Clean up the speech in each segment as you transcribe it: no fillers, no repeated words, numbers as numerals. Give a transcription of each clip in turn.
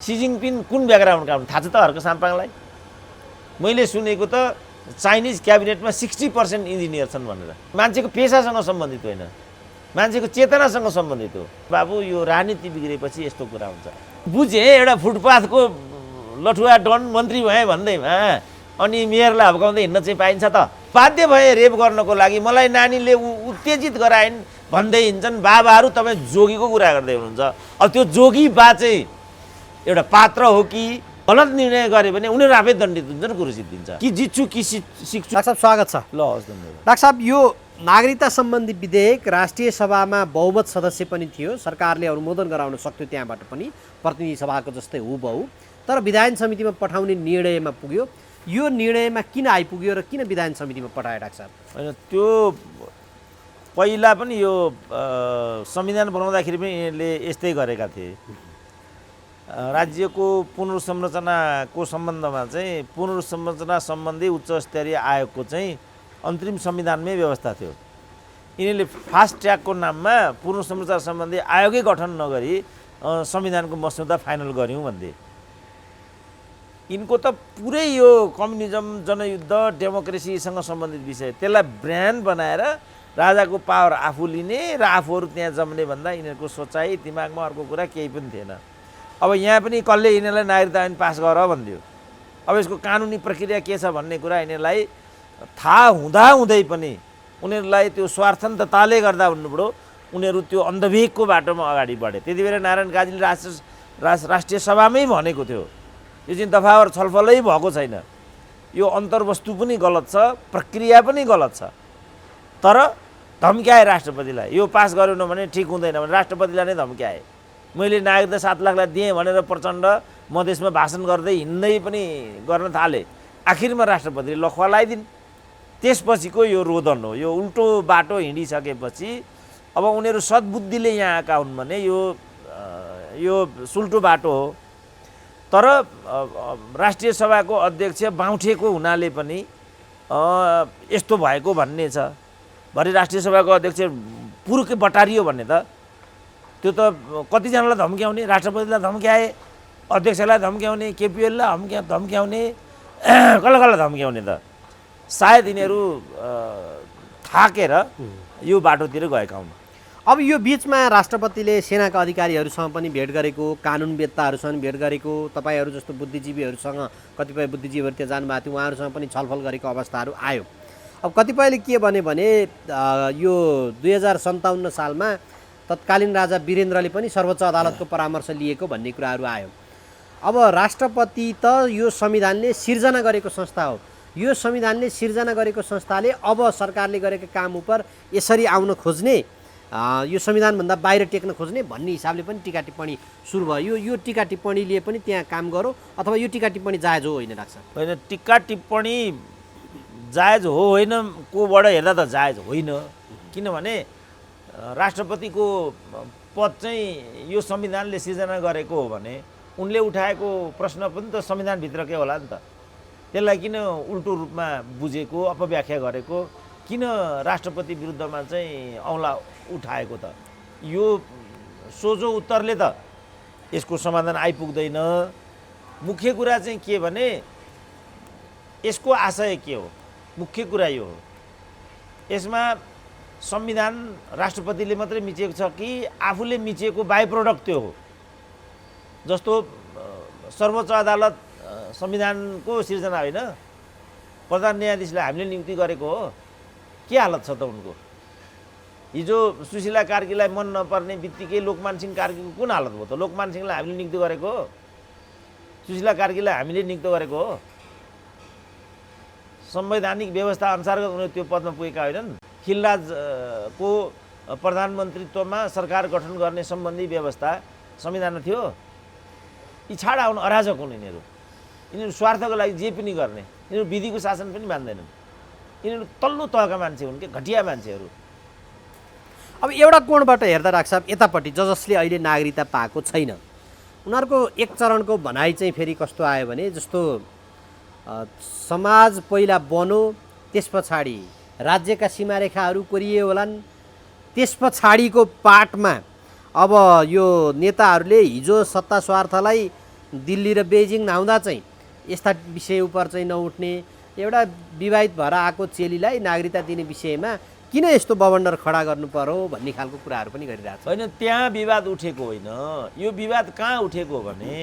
C Jinping कुन ब्याकग्राउन्डका हुन् थाहा छ त हर्क साम्पाङलाई? मैले सुनेको त चाइनिज क्याबिनेटमा 60% इन्जिनियर छन् भनेर। मान्छेको पेसासँग सम्बन्धित होइन, मान्छेको चेतनासँग सम्बन्धित हो। बाबु यो राजनीति बिग्रेपछि यस्तो कुरा हुन्छ। बुझेँ एउटा फुटपाथको लठुवा डन मन्त्री भएँ भन्दैमा अनि मेयरलाई हप्काउँदै हिँड्न चाहिँ पाइन्छ त? बाध्य भए रेप गर्नको लागि मलाई नानीले उत्तेजित गराइन् भन्दै हिँड्छन् बाबाहरू। तपाईँ जोगीको कुरा गर्दै हुनुहुन्छ। अब त्यो जोगी बा चाहिँ एउटा पात्र हो कि गलत निर्णय गरे भने उनीहरू आफै दण्डित हुन्छन्, कुरो सिद्धिन्छ कि जित्छु कि सिक्छु। डाक्टर साहब स्वागत छ। ल हस् धन्यवाद। डाक्टर साहब यो नागरिकता सम्बन्धी विधेयक राष्ट्रिय सभामा बहुमत सदस्य पनि थियो, सरकारले अनुमोदन गराउन सक्थ्यो त्यहाँबाट पनि, प्रतिनिधि सभाको जस्तै हुबहु, तर विधान समितिमा पठाउने निर्णयमा पुग्यो। यो निर्णयमा किन आइपुग्यो र किन विधान समितिमा पठायो डाक्टर साहब? होइन, त्यो पहिला पनि यो संविधान बनाउँदाखेरि पनि यिनीहरूले यस्तै गरेका थिए। राज्यको पुनर्संरचनाको सम्बन्धमा चाहिँ पुनर्संरचना सम्बन्धी उच्च स्तरीय आयोगको चाहिँ अन्तरिम संविधानमै व्यवस्था थियो। यिनीहरूले फास्ट ट्र्याकको नाममा पुनर्संरचना सम्बन्धी आयोगै गठन नगरी संविधानको मस्यौदा फाइनल गऱ्यौँ भन्थे। यिनको त पुरै यो कम्युनिजम, जनयुद्ध, डेमोक्रेसीसँग सम्बन्धित विषय, त्यसलाई ब्रान्ड बनाएर राजाको पावर आफू लिने र आफूहरू त्यहाँ जम्ने भन्दा यिनीहरूको सोचाइ दिमागमा अर्को कुरा केही पनि थिएन। अब यहाँ पनि कसले यिनीहरूलाई नागरिकता ऐन पास गर भनिदियो। अब यसको कानुनी प्रक्रिया के छ भन्ने कुरा यिनीहरूलाई थाहा हुँदाहुँदै पनि उनीहरूलाई त्यो स्वार्थन्तताले गर्दा भन्नुपऱ्यो, उनीहरू त्यो अन्धविवेकको बाटोमा अगाडि बढे। त्यति बेला नारायण काजीले राष्ट्रिय सभामै भनेको थियो यो चाहिँ दफावार छलफलै भएको छैन, यो अन्तर्वस्तु पनि गलत छ, प्रक्रिया पनि गलत छ। तर धम्क्याए राष्ट्रपतिलाई, यो पास गरेन भने ठिक हुँदैन भने राष्ट्रपतिलाई नै धम्क्याए। मैले नागरिकता 7 लाखलाई दिएँ भनेर प्रचण्ड मधेसमा भाषण गर्दै हिँड्दै पनि गर्न थाले। आखिरमा राष्ट्रपतिले लखवा लगाइदिन्। त्यसपछिको यो रोदन हो। यो उल्टो बाटो हिँडिसकेपछि अब उनीहरू सद्बुद्धिले यहाँ आएका हुन् भने यो सुल्टो बाटो हो। तर राष्ट्रिय सभाको अध्यक्ष बाउठेको हुनाले पनि यस्तो भएको भन्ने छ। भरे राष्ट्रिय सभाको अध्यक्ष पुरुकै बटारियो भन्ने त त्यो त कतिजनालाई धम्क्याउने, राष्ट्रपतिलाई धम्क्याए, अध्यक्षलाई धम्क्याउने, केपिएललाई धम्क्याउने, कसलाई धम्क्याउने त? सायद यिनीहरू थाकेर यो बाटोतिर गएका हुन्। अब यो बिचमा राष्ट्रपतिले सेनाका अधिकारीहरूसँग पनि भेट गरेको, कानुनवेत्ताहरूसँग भेट गरेको, तपाईँहरू जस्तो बुद्धिजीवीहरूसँग, कतिपय बुद्धिजीवीहरू त्यहाँ जानुभएको थियो, उहाँहरूसँग पनि छलफल गरेको अवस्थाहरू आयो। अब कतिपयले के भने यो 2057 सालमा तत्कालीन राजा वीरेन्द्रले पनि सर्वोच्च अदालतको परामर्श लिएको भन्ने कुराहरू आयो। अब राष्ट्रपति त यो संविधानले सिर्जना गरेको संस्था हो। यो संविधानले सिर्जना गरेको संस्थाले अब सरकारले गरेको काम उप यसरी आउन खोज्ने, यो संविधानभन्दा बाहिर टेक्न खोज्ने भन्ने हिसाबले पनि टीका टिप्पणी सुरु भयो। यो टीका टिप्पणीले पनि त्यहाँ काम गरौँ अथवा यो टीका टिप्पणी जायज हो होइन लाग्छ? होइन, टीका टिप्पणी जायज हो होइन कोबाट हेर्दा त जायज होइन। किनभने राष्ट्रपतिको पद चाहिँ यो संविधानले सिर्जना गरेको हो भने उनले उठाएको प्रश्न पनि त संविधानभित्रकै होला नि त। त्यसलाई किन उल्टो रूपमा बुझेको, अपव्याख्या गरेको, किन राष्ट्रपति विरुद्धमा चाहिँ औँला उठाएको त? यो सोझो उत्तरले त यसको समाधान आइपुग्दैन। मुख्य कुरा चाहिँ के भने यसको आशय के हो? मुख्य कुरा यो हो, यसमा संविधान राष्ट्रपतिले मात्रै मिचेको छ कि आफूले मिचेको बाई प्रोडक्ट त्यो हो? जस्तो सर्वोच्च अदालत संविधानको सिर्जना होइन, प्रधान न्यायाधीशलाई हामीले नियुक्ति गरेको हो। के हालत छ त उनको? हिजो सुशीला कार्कीलाई मन नपर्ने बित्तिकै लोकमान सिंह कार्कीको कुन हालत भयो त? लोकमान सिंहलाई हामीले नियुक्ति गरेको हो, सुशीला कार्कीलाई हामीले नियुक्त गरेको हो। संवैधानिक व्यवस्था अनुसारको उनीहरू त्यो पदमा पुगेका होइनन्। खिलराजको प्रधानमन्त्रीत्वमा सरकार गठन गर्ने सम्बन्धी व्यवस्था संविधानमा थियो। यी छाडा हुन्, अराजक हुन् यिनीहरू स्वार्थको लागि जे पनि गर्ने। यिनीहरू विधिको शासन पनि मान्दैनन्। यिनीहरू तल्लो तहका मान्छे हुन् कि घटिया मान्छेहरू। अब एउटा कोणबाट हेर्दा डाक्टर साहब यतापट्टि जसले अहिले नागरिकता पाएको छैन उनीहरूको एक चरणको भनाइ चाहिँ फेरि कस्तो आयो भने जस्तो समाज पहिला बनो, त्यस पछाडि राज्यका सीमारेखाहरू कोरिए होलान्, त्यस पछाडिको पाटमा अब यो नेताहरूले हिजो सत्ता स्वार्थलाई दिल्ली र बेजिङ नआउँदा चाहिँ यस्ता विषय उप चाहिँ नउठ्ने, एउटा विवाहित भएर आएको चेलीलाई नागरिकता दिने विषयमा किन यस्तो बवन्डर खडा गर्नु पर्यो भन्ने खालको कुराहरू पनि गरिरहेको छ। होइन, त्यहाँ विवाद उठेको होइन। यो विवाद कहाँ उठेको भने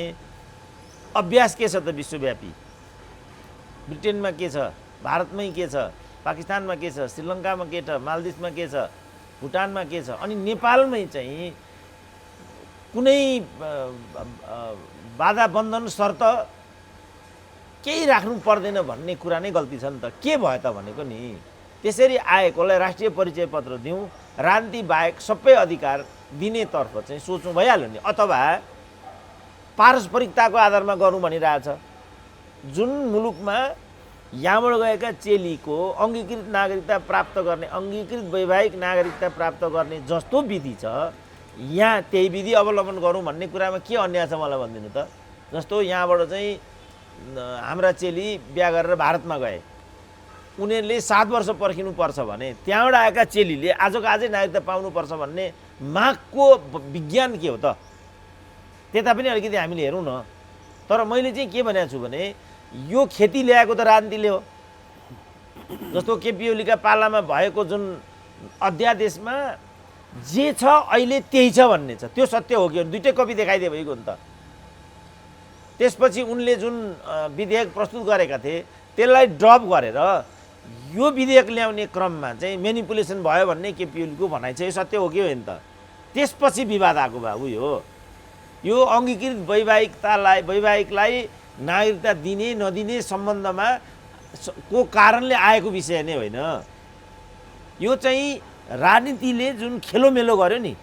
अभ्यास के छ त विश्वव्यापी, ब्रिटेनमा के छ, भारतमै के छ, पाकिस्तानमा के छ, श्रीलङ्कामा के छ, मालदिभ्समा के छ, भुटानमा के छ, अनि नेपालमै चाहिँ कुनै बाधा बन्धन शर्त केही राख्नु पर्दैन भन्ने कुरा नै गल्ती छ नि त। के भयो त भनेको नि, त्यसरी आएकोलाई राष्ट्रिय परिचय पत्र दिउँ, राजनीति बाहेक सबै अधिकार दिनेतर्फ चाहिँ सोच्नु भइहाल्यो नि। अथवा पारस्परिकताको आधारमा गरौँ भनिरहेछ। जुन मुलुकमा यहाँबाट गएका चेलीको अङ्गीकृत नागरिकता प्राप्त गर्ने, अङ्गीकृत वैवाहिक नागरिकता प्राप्त गर्ने जस्तो विधि छ, यहाँ त्यही विधि अवलम्बन गरौँ भन्ने कुरामा के अन्याय छ मलाई भनिदिनु त। जस्तो यहाँबाट चाहिँ हाम्रा चेली बिहा गरेर भारतमा गए, उनीहरूले 7 वर्ष पर्खिनुपर्छ भने त्यहाँबाट आएका चेलीले आजको आजै नागरिकता पाउनुपर्छ भन्ने मागको विज्ञान के हो त? त्यता पनि अलिकति हामीले हेरौँ न। तर मैले चाहिँ के भनेको छु भने यो खेती ल्याएको त राजनीतिले हो। जस्तो केपी ओलीका पालामा भएको जुन अध्यादेशमा जे छ अहिले त्यही छ भन्ने छ, त्यो सत्य हो कि दुइटै कपी देखाइदिए भइगयो नि त। त्यसपछि उनले जुन विधेयक प्रस्तुत गरेका थिए त्यसलाई ड्रप गरेर यो विधेयक ल्याउने क्रममा चाहिँ मेनिपुलेसन भयो भन्ने केपी ओलीको भनाइ छ। यो सत्य हो कि होइन त? त्यसपछि विवाद आएको बाबु यो अङ्गीकृत वैवाहिकलाई नागरिकता दिने नदिने सम्बन्धमा को कारणले आएको विषय नै होइन। यो चाहिँ राजनीतिले जुन खेलोमेलो गर्यो नि,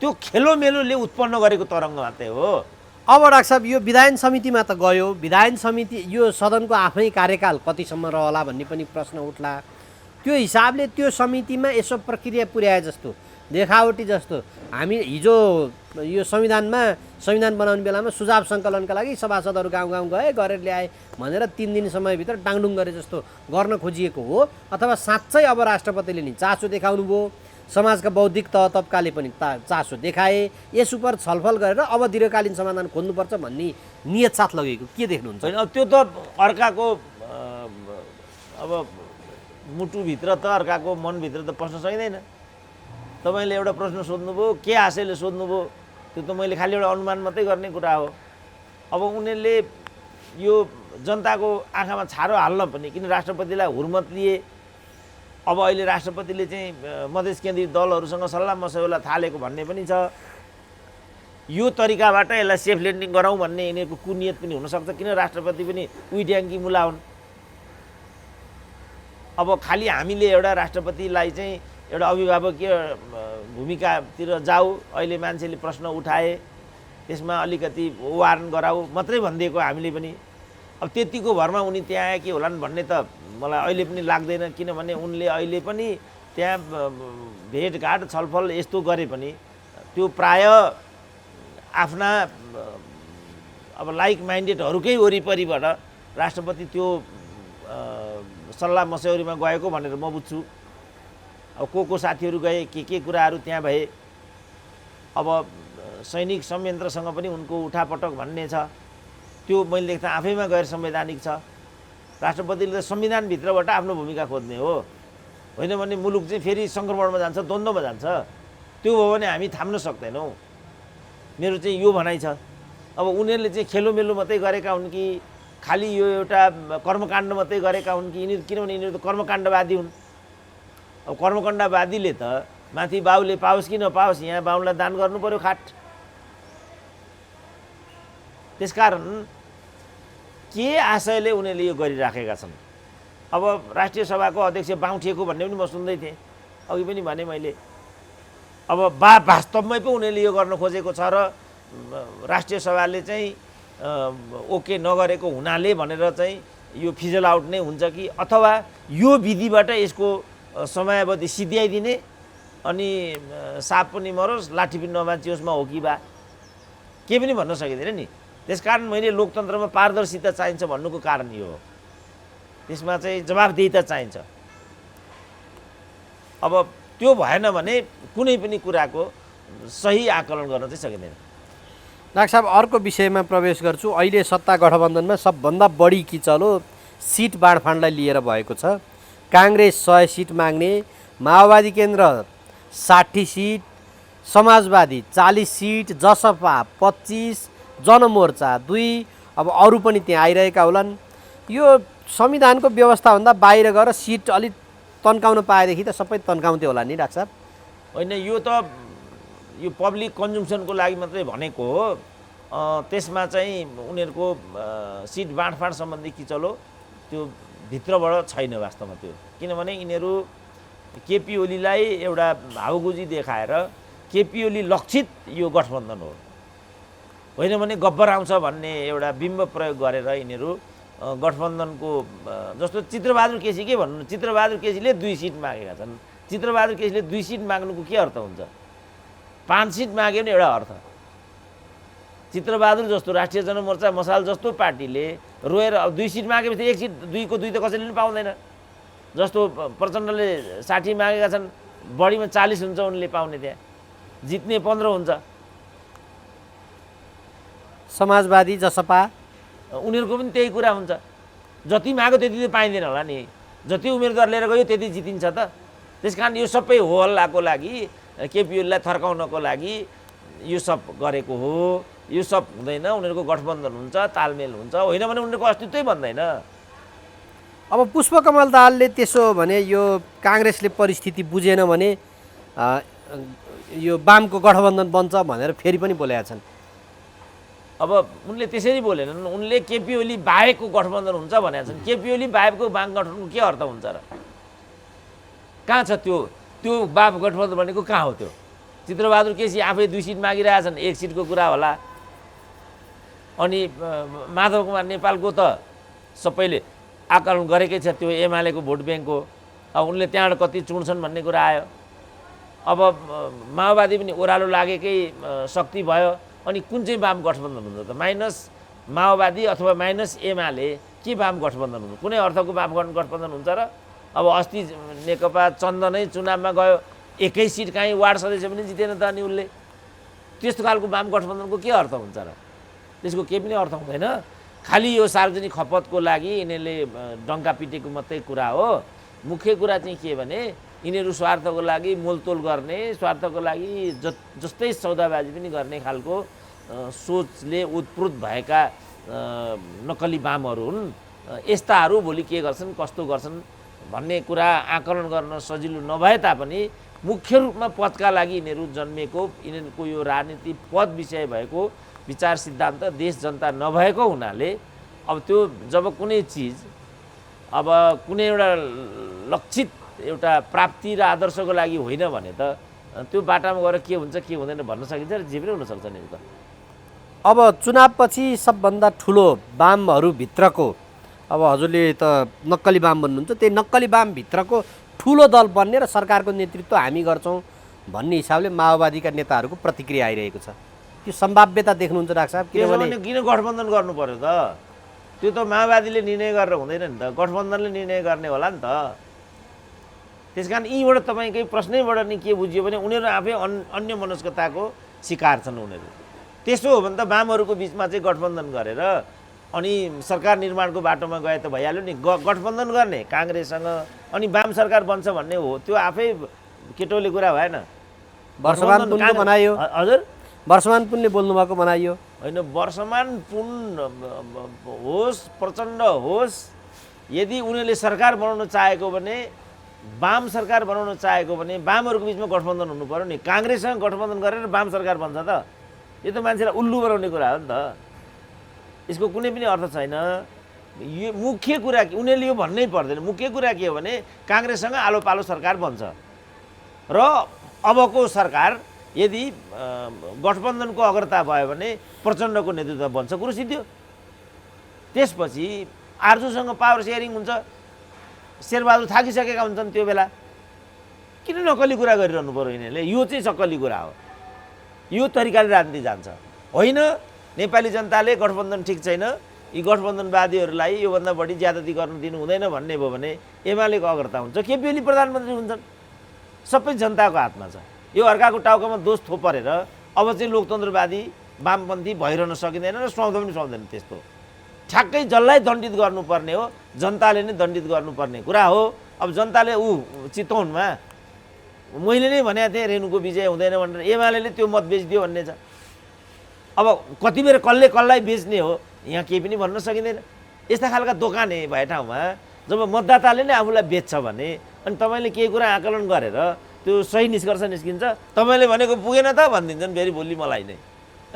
त्यो खेलोमेलोले उत्पन्न गरेको तरङ्ग मात्रै हो। अब डाक्टर साहब यो विधायन समितिमा त गयो, विधायन समिति यो सदनको आफ्नै कार्यकाल कतिसम्म रहला भन्ने पनि प्रश्न उठ्ला। त्यो हिसाबले त्यो समितिमा यसो प्रक्रिया पुर्याए जस्तो, देखावटी जस्तो, हामी हिजो यो संविधान बनाउने बेलामा सुझाव सङ्कलनका लागि सभासदहरू गाउँ गाउँ गरेर ल्याए भनेर 3 दिन समयभित्र टाङडुङ गरे जस्तो गर्न खोजिएको हो, अथवा साँच्चै अब राष्ट्रपतिले नि चासो देखाउनु भयो, समाजका बौद्धिक तह तब्काले पनि चासो देखाए, यस उप छलफल गरेर अब दीर्घकालीन समाधान खोज्नुपर्छ भन्ने नियत साथ लगेको के देख्नुहुन्छ? होइन, त्यो त अर्काको अब मुटुभित्र त अर्काको मनभित्र त पस्न सकिँदैन। तपाईँले एउटा प्रश्न सोध्नुभयो, के आशयले सोध्नुभयो, त्यो त मैले खालि एउटा अनुमान मात्रै गर्ने कुरा हो। अब उनीहरूले यो जनताको आँखामा छारो हाल्न पनि, किन राष्ट्रपतिलाई हुर्मत लिए, अब अहिले राष्ट्रपतिले चाहिँ मधेस केन्द्रित दलहरूसँग सल्लाह मसौला थालेको भन्ने पनि छ। यो तरिकाबाट यसलाई सेफ ल्यान्डिङ गराउँ भन्ने यिनीहरूको कुनियत पनि हुनसक्छ, किन राष्ट्रपति पनि उइड्याङ्की मुला हुन्। अब खालि हामीले एउटा राष्ट्रपतिलाई चाहिँ एउटा अभिभावकीय भूमिकातिर जाऊ, अहिले मान्छेले प्रश्न उठाए त्यसमा अलिकति वार्न गराऊ मात्रै भनिदिएको हामीले पनि। अब त्यतिको भरमा उनी त्यहाँ आए के होलान् भन्ने त मलाई अहिले पनि लाग्दैन, किनभने उनले अहिले पनि त्यहाँ भेटघाट छलफल यस्तो गरे पनि त्यो प्राय आफ्ना अब लाइक माइन्डेडहरूकै वरिपरिबाट राष्ट्रपति त्यो सल्लाह मसौरीमा गएको भनेर म बुझ्छु। अब को साथीहरू गए, के कुराहरू त्यहाँ भए। अब सैनिक संयन्त्रसँग पनि उनको उठापटक भन्ने छ, त्यो मैले देख्दा आफैमा गैर संवैधानिक छ। राष्ट्रपतिले त संविधानभित्रबाट आफ्नो भूमिका खोज्ने हो, होइन भने मुलुक चाहिँ फेरि सङ्क्रमणमा जान्छ, द्वन्द्वमा जान्छ। त्यो भयो भने हामी थाम्न सक्दैनौँ। मेरो चाहिँ यो भनाइ छ। अब उनीहरूले चाहिँ खेलोमेलो मात्रै गरेका हुन् कि खालि यो एउटा कर्मकाण्ड मात्रै गरेका हुन् कि यिनीहरू, किनभने यिनीहरू त कर्मकाण्डवादी हुन्। अब कर्मकाण्डवादीले त माथि बाउले पाओस् कि नपाओस् यहाँ बाउलाई दान गर्नु पर्यो खाट। त्यसकारण के आशयले उनीहरूले यो गरिराखेका छन्। अब राष्ट्रिय सभाको अध्यक्ष बाउठिएको भन्ने पनि म सुन्दै थिएँ, अघि पनि भने मैले। अब वास्तवमै पो उनीहरूले यो गर्न खोजेको छ र राष्ट्रिय सभाले चाहिँ ओके नगरेको हुनाले भनेर चाहिँ यो फिजल आउट नै हुन्छ कि, अथवा यो विधिबाट यसको समयावधि सिद्ध्याइदिने अनि साप पनि मरोस् लाठी पनि नमाचियोस्मा हो कि बा, के पनि भन्न सकिँदैन नि। त्यसकारण मैले लोकतन्त्रमा पारदर्शिता चाहिन्छ भन्नुको कारण यो हो। त्यसमा चाहिँ जवाफदेहिता चाहिन्छ। अब त्यो भएन भने कुनै पनि कुराको सही आकलन गर्न चाहिँ सकिँदैन। डाक्टर साहब अर्को विषयमा प्रवेश गर्छु। अहिले सत्ता गठबन्धनमा सबभन्दा बढी किचलो सिट बाँडफाँडलाई लिएर भएको छ। काङ्ग्रेस 100 सिट माग्ने, माओवादी केन्द्र 60 सिट, समाजवादी 40 सिट, जसपा 25, जनमोर्चा 2, अब अरू पनि त्यहाँ आइरहेका होलान्। यो संविधानको व्यवस्थाभन्दा बाहिर गएर सिट अलिक तन्काउन पाएदेखि त सबै तन्काउँथ्यो होला नि डाक्टर साहब? होइन, यो पब्लिक कन्जम्सनको लागि मात्रै भनेको हो। त्यसमा चाहिँ उनीहरूको सिट बाँडफाँड सम्बन्धी किचलो त्यो भित्रबाट छैन वास्तवमा त्यो। किनभने यिनीहरू केपी ओलीलाई एउटा हाउगुजी देखाएर केपी ओली लक्षित यो गठबन्धन हो, होइन भने गब्बर आउँछ भन्ने एउटा बिम्ब प्रयोग गरेर यिनीहरू गठबन्धनको जस्तो चित्रबहादुर केसी के भन्नु, चित्रबहादुर केसीले 2 सिट मागेका छन्। चित्रबहादुर केसीले 2 सिट माग्नुको के अर्थ हुन्छ? 5 सिट माग्यो भने एउटा अर्थ। चित्रबहादुर जस्तो राष्ट्रिय जनमोर्चा मसाल जस्तो पार्टीले रोएर 2 सिट मागेपछि 1 सिट 2 को 2 त कसैले पनि पाउँदैन। जस्तो प्रचण्डले 60 मागेका छन्, बढीमा 40 हुन्छ उनले पाउने, त्यहाँ जित्ने 15 हुन्छ। समाजवादी, जसपा उनीहरूको पनि त्यही कुरा हुन्छ। जति माग्यो त्यति त पाइँदैन होला नि, जति उम्मेदवार लिएर गयो त्यति जितिन्छ त। त्यस कारण यो सबै हो हल्लाको लागि, केपी ओलीलाई थर्काउनको लागि यो सब गरेको हो। यो सब हुँदैन, उनीहरूको गठबन्धन हुन्छ, तालमेल हुन्छ, होइन भने उनीहरूको अस्तित्वै बन्दैन। अब पुष्पकमल दाहालले त्यसो भने यो काङ्ग्रेसले परिस्थिति बुझेन भने यो वामको गठबन्धन बन्छ भनेर फेरि पनि बोलेका छन्। अब उनले त्यसरी बोलेनन्, उनले केपी ओली बाहेकको गठबन्धन हुन्छ भनेका छन्। केपी ओली बाहेकको वाम गठबन्धनको के अर्थ हुन्छ र? कहाँ छ त्यो वाम गठबन्धन भनेको? कहाँ हो त्यो? चित्रबहादुर केसी आफै 2 सिट मागिरहेछन्, 1 सिटको कुरा होला। अनि माधव कुमार नेपालको त सबैले आकलन गरेकै छ, त्यो एमालेको भोट ब्याङ्क हो। अब उनले त्यहाँबाट कति चुड्छन् भन्ने कुरा आयो। अब माओवादी पनि ओह्रालो लागेकै शक्ति भयो। अनि कुन चाहिँ वाम गठबन्धन हुन्छ त? माइनस माओवादी अथवा माइनस एमाले के वाम गठबन्धन हुन्छ? कुनै अर्थको वाम गठबन्धन हुन्छ र? अब अस्ति नेकपा चन्दनै चुनावमा गयो, 1 सिट काहीँ वार्ड सदस्य पनि जितेन त। अनि उसले त्यस्तो खालको वाम गठबन्धनको के अर्थ हुन्छ र? त्यसको केही पनि अर्थ हुँदैन। खालि यो सार्वजनिक खपतको लागि यिनीहरूले डङ्का पिटेको मात्रै कुरा हो। मुख्य कुरा चाहिँ के भने यिनीहरू स्वार्थको लागि मोलतोल गर्ने, स्वार्थको लागि जस्तै सौदाबाजी पनि गर्ने खालको सोचले उत्प्रुत भएका नक्कली वामहरू हुन्। यस्ताहरू भोलि के गर्छन्, कस्तो गर्छन् भन्ने कुरा आकलन गर्न सजिलो नभए तापनि मुख्य रूपमा पदका लागि यिनीहरू जन्मेको, यिनीहरूको यो राजनीति पद विषय भएको विचार सिद्धान्त देश जनता नभएको हुनाले अब त्यो जब कुनै चिज अब कुनै एउटा लक्षित एउटा प्राप्ति र आदर्शको लागि होइन भने त त्यो बाटामा गएर के हुन्छ के हुँदैन भन्न सकिन्छ र जे पनि हुनसक्छ नि त। अब चुनावपछि सबभन्दा ठुलो वामहरूभित्रको, अब हजुरले त नक्कली वाम भन्नुहुन्छ, त्यही नक्कली वामभित्रको ठुलो दल बन्ने र सरकारको नेतृत्व हामी गर्छौँ भन्ने हिसाबले माओवादीका नेताहरूको प्रतिक्रिया आइरहेको छ। त्यो सम्भाव्यता देख्नुहुन्छ डाक्टर साहब? किनभने किन गठबन्धन गर्नु पर्यो त? त्यो त माओवादीले निर्णय गरेर हुँदैन नि त, गठबन्धनले निर्णय गर्ने होला नि त। त्यस कारण यीबाट तपाईँकै प्रश्नैबाट नि के बुझियो भने उनीहरू आफै अन्य मनस्कताको शिकार छन् उनीहरू। त्यसो हो भने त वामहरूको बिचमा चाहिँ गठबन्धन गरेर अनि सरकार निर्माणको बाटोमा गए त भइहाल्यो नि। गठबन्धन गर्ने काङ्ग्रेससँग अनि वाम सरकार बन्छ भन्ने हो, त्यो आफै केटोले कुरा भएन। वर्षमान पुनको बनाइयो। हजुर, वर्षमान पुनले बोल्नुभएको बनाइयो होइन? वर्षमान पुन होस्, प्रचण्ड होस्, यदि उनीहरूले सरकार बनाउन चाहेको भने, वाम सरकार बनाउन चाहेको भने वामहरूको बिचमा गठबन्धन हुनु पर्यो नि। काङ्ग्रेससँग गठबन्धन गरेर वाम सरकार बन्छ त? यो त मान्छेलाई उल्लु बनाउने कुरा हो नि त। यसको कुनै पनि अर्थ छैन। यो मुख्य कुरा उनीहरूले यो भन्नै पर्दैन। मुख्य कुरा के हो भने काङ्ग्रेससँग आलो पालो सरकार बन्छ र अबको सरकार यदि गठबन्धनको अग्रता भयो भने प्रचण्डको नेतृत्व बन्छ, कुरो सिद्धियो। त्यसपछि आर्जुसँग पावर सेयरिङ हुन्छ, शेरबहादुर थाकिसकेका हुन्छन् त्यो बेला। किन नक्कली कुरा गरिरहनु पर्यो यिनीहरूले? यो चाहिँ सक्कली कुरा हो। यो तरिकाले राजनीति जान्छ होइन। नेपाली जनताले गठबन्धन ठिक छैन, यी गठबन्धनवादीहरूलाई योभन्दा बढी ज्यादती गर्न दिनु हुँदैन भन्ने भयो भने एमालेको अग्रता हुन्छ, केपी ओली प्रधानमन्त्री हुन्छन्। सबै जनताको हातमा छ। यो अर्काको टाउकोमा दोष थोपरेर अब चाहिँ लोकतन्त्रवादी वामपन्थी भइरहन सकिँदैन र सुहाउँदो पनि सुहाउँदैन त्यस्तो। ठ्याक्कै जसलाई दण्डित गर्नुपर्ने हो जनताले नै दण्डित गर्नुपर्ने कुरा हो। अब जनताले चितवनमा मैले नै भनेको थिएँ रेणुको विजय हुँदैन भनेर, एमाले त्यो मत बेचिदियो भन्ने छ। अब कति बेर कसले कसलाई बेच्ने हो यहाँ केही पनि भन्न सकिँदैन। यस्ता खालका दोकाने भए ठाउँमा जब मतदाताले नै आफूलाई बेच्छ भने अनि तपाईँले केही कुरा आकलन गरेर त्यो सही निष्कर्ष निस्किन्छ, तपाईँले भनेको पुगेन त भनिदिन्छन् फेरि भोलि मलाई नै।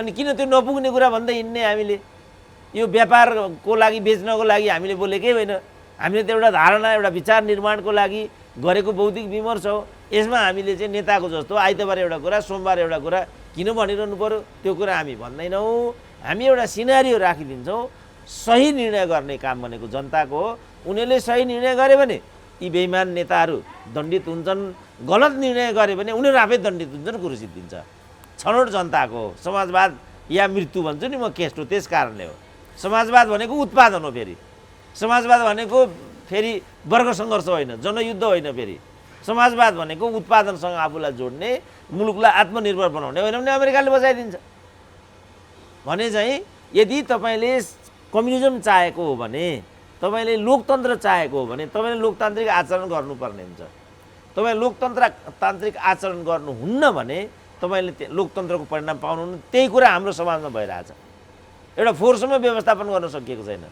अनि किन त्यो नपुग्ने कुरा भन्दै हिँड्ने? हामीले यो व्यापारको लागि बेच्नको लागि हामीले बोलेकै होइन। हामीले त एउटा धारणा एउटा विचार निर्माणको लागि गरेको बौद्धिक विमर्श हो। यसमा हामीले चाहिँ नेताको जस्तो आइतबार एउटा कुरा सोमबार एउटा कुरा किन भनिरहनु पर्यो? त्यो कुरा हामी भन्दैनौँ। हामी एउटा सिनारियो राखिदिन्छौँ। सही निर्णय गर्ने काम भनेको जनताको हो। उनीहरूले सही निर्णय गरे भने यी बेइमान नेताहरू दण्डित हुन्छन्, गलत निर्णय गरे भने उनीहरू आफै दण्डित हुन्छन्, कुरो सिद्धिन्छ। छनौट जनताको हो। समाजवाद या मृत्यु भन्छु नि म केस्ट हो, त्यस कारणले हो। समाजवाद भनेको उत्पादन हो। फेरि समाजवाद भनेको फेरि वर्ग सङ्घर्ष होइन, जनयुद्ध होइन। फेरि समाजवाद भनेको उत्पादनसँग आफूलाई जोड्ने, मुलुकलाई आत्मनिर्भर बनाउने होइन भने अमेरिकाले बचाइदिन्छ भने चाहिँ यदि तपाईँले कम्युनिजम चाहेको हो भने, तपाईँले लोकतन्त्र चाहेको हो भने तपाईँले लोकतान्त्रिक आचरण गर्नुपर्ने हुन्छ। तपाईँ लोकतान्त्रिक आचरण गर्नुहुन्न भने तपाईँले लोकतन्त्रको परिणाम पाउनुहुन्न। त्यही कुरा हाम्रो समाजमा भइरहेछ। एउटा फोहोरसम्म व्यवस्थापन गर्न सकिएको छैन।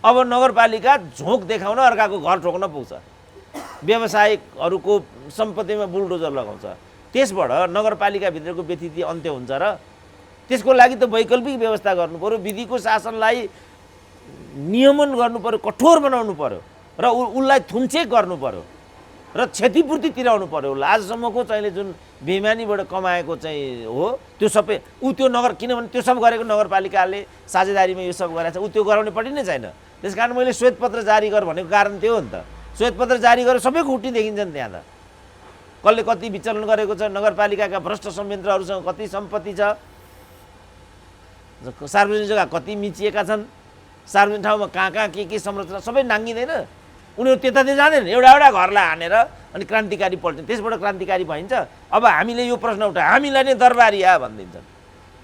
अब नगरपालिका झोक देखाउन अर्काको घर ठोक्न पुग्छ, व्यवसायिकहरूको सम्पत्तिमा बुलडोजर लगाउँछ। त्यसबाट नगरपालिकाभित्रको व्यतिथि अन्त्य हुन्छ र? त्यसको लागि त वैकल्पिक व्यवस्था गर्नु पर्यो। विधिको शासनलाई नियमन गर्नु पर्यो, कठोर बनाउनु पर्यो र उसलाई थुन्चेक गर्नु पर्यो र क्षतिपूर्ति तिराउनु पर्यो उसलाई। आजसम्मको चाहिँ जुन बेइमानीबाट कमाएको चाहिँ हो त्यो सबै त्यो नगर, किनभने त्यो सब गरेको नगरपालिकाले साझेदारीमा यो सब गरेको छ, त्यो गराउने पट्टि नै छैन। त्यस कारण मैले श्वेतपत्र जारी गर भनेको कारण त्यो हो नि त। श्वेतपत्र जारी गरेर सबैको हुट्टी देखिन्छन् त्यहाँ त। कसले कति विचलन गरेको छ, नगरपालिकाका भ्रष्ट संयन्त्रहरूसँग कति सम्पत्ति छ, सार्वजनिक जग्गा कति मिचिएका छन्, सार्वजनिक ठाउँमा कहाँ के संरचना सबै नाङ्गिँदैन। उनीहरू त्यतातिर जाँदैन, एउटा एउटा घरलाई हानेर अनि क्रान्तिकारी पल्टिन्छ। त्यसबाट क्रान्तिकारी भइन्छ। अब हामीले यो प्रश्न उठायो, हामीलाई नै दरबारिया भनिदिन्छन्।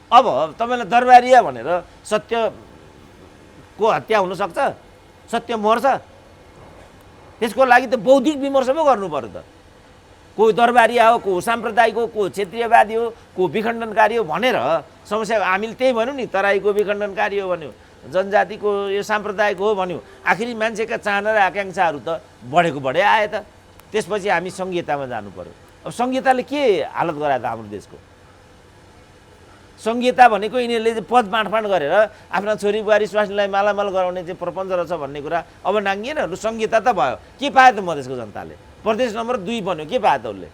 अब तपाईँलाई दरबारिया भनेर सत्यको हत्या हुनसक्छ? सत्य मर्छ? त्यसको लागि त बौद्धिक विमर्श पो गर्नु पर्यो त। को दरबारिया हो, को साम्प्रदायिक हो, को क्षेत्रीयवादी हो, को विखण्डनकारी हो भनेर समस्या हामीले त्यही भन्यौँ नि। तराईको विखण्डनकारी हो भन्यो, जनजातिको यो साम्प्रदायिक हो भन्यो। आखिरी मान्छेका चाहना र आकाङ्क्षाहरू त बढेको बढे आए त। त्यसपछि हामी संहितामा जानु पर्यो। अब संहिताले के हालत गरायो त हाम्रो देशको? संहिता भनेको यिनीहरूले चाहिँ पद बाँडफाँड गरेर आफ्ना छोरी बुहारी स्वास्नीलाई मालामाल गराउने चाहिँ प्रपञ्च रहेछ भन्ने कुरा अब नाङ्गिएन। लु संहिता त भयो, के पायो त मधेसको जनताले? प्रदेश नम्बर 2 बन्यो, के पायो त उसले?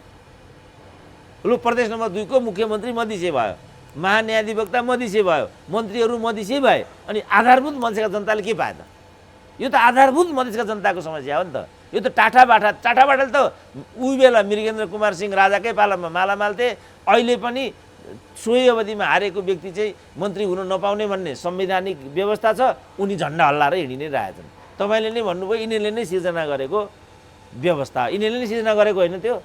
लु प्रदेश नम्बर 2 को मुख्यमन्त्री मधेसी भयो, महान्यायाधिवक्ता मधेसी भयो, मन्त्रीहरू मधेसी भए। अनि आधारभूत मधेसका जनताले के पायो त? यो त आधारभूत मधेसका जनताको समस्या हो नि त। यो त टाठाबाठाले त उही बेला मृगेन्द्र कुमार सिंह राजाकै पालामा मालामाल थिए। अहिले पनि सोही अवधिमा हारेको व्यक्ति चाहिँ मन्त्री हुन नपाउने भन्ने संवैधानिक व्यवस्था छ। उनी झन्डा हल्लाएर हिँडि नै रहेछन्। तपाईँले नै भन्नुभयो यिनीहरूले नै सिर्जना गरेको व्यवस्था, यिनीहरूले नै सिर्जना गरेको होइन त्यो।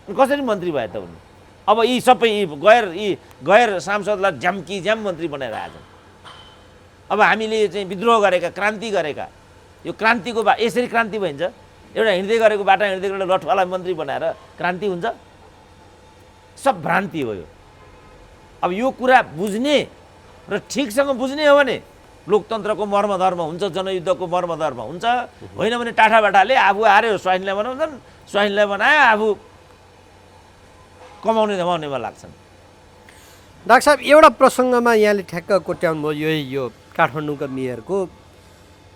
कसरी मन्त्री भए त उनी? अब यी सबै गैर सांसदलाई झ्याम मन्त्री बनाइरहेछन्। अब हामीले चाहिँ विद्रोह गरेका, क्रान्ति गरेका, यो क्रान्तिको यसरी क्रान्ति भइन्छ? एउटा हिँड्दै गरेको बाटा हिँड्दै गरेको लठुवालाई मन्त्री बनाएर क्रान्ति हुन्छ? सब भ्रान्ति हो यो। अब यो कुरा बुझ्ने र ठिकसँग बुझ्ने हो भने लोकतन्त्रको मर्मधर्म हुन्छ, जनयुद्धको मर्मधर्म हुन्छ। होइन भने टाठाबाटाले आफू हार्यो स्वाइनलाई बनाउँछन्, स्वाइनलाई बनायो आफू कमाउने धमाउनेमा लाग्छन्। डाक्टर साहब, एउटा प्रसङ्गमा यहाँले ठ्याक्क कोट्याउनु भयो। यो काठमाडौँका मेयरको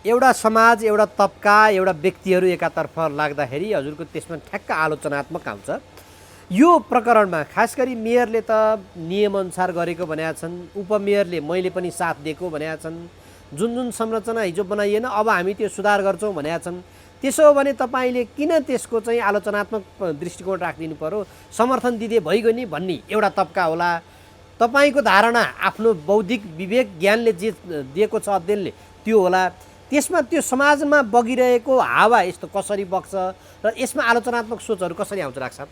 एउटा समाज, एउटा तबका, एउटा व्यक्तिहरू एकातर्फ लाग्दाखेरि हजुरको त्यसमा ठ्याक्क आलोचनात्मक आउँछ। यो प्रकरणमा खास गरी मेयरले त नियमअनुसार गरेको भनेका छन्, उपमेयरले मैले पनि साथ दिएको भनेका छन्, जुन संरचना हिजो बनाइएन अब हामी त्यो सुधार गर्छौँ भनेका छन्। त्यसो हो भने तपाईँले किन त्यसको चाहिँ आलोचनात्मक दृष्टिकोण राखिदिनु पर्यो? समर्थन दिँदै भइगयो नि भन्ने एउटा तबका होला। तपाईँको धारणा आफ्नो बौद्धिक विवेक ज्ञानले जे दिएको छ अध्ययनले त्यो होला। त्यसमा त्यो समाजमा बगिरहेको हावा यस्तो कसरी बग्छ र यसमा आलोचनात्मक सोचहरू कसरी आउँछ डाक्टर साहब?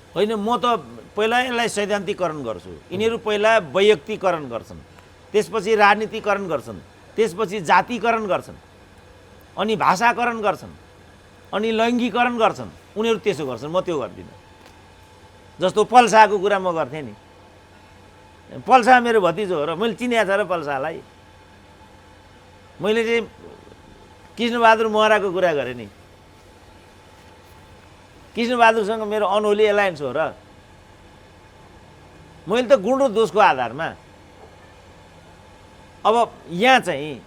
होइन, म त पहिला यसलाई सैद्धान्तिकरण गर्छु। यिनीहरू पहिला वैयक्तिकरण गर्छन्। त्यसपछि राजनीतिकरण गर्छन्, त्यसपछि जातिकरण गर्छन्, अनि भाषाकरण गर्छन्, अनि लैङ्गिकरण गर्छन्। उनीहरू त्यसो गर्छन्, म त्यो गर्दिनँ। जस्तो पल्साको कुरा म गर्थेँ नि, पल्सा मेरो भतिजो हो र मैले चिनेको छ र पल्सालाई। मैले चाहिँ कृष्णबहादुर महराको कुरा गरेँ नि, कृष्णबहादुरसँग मेरो अनहोली एलायन्स हो र मैले त गुण र दोषको आधारमा। अब यहाँ चाहिँ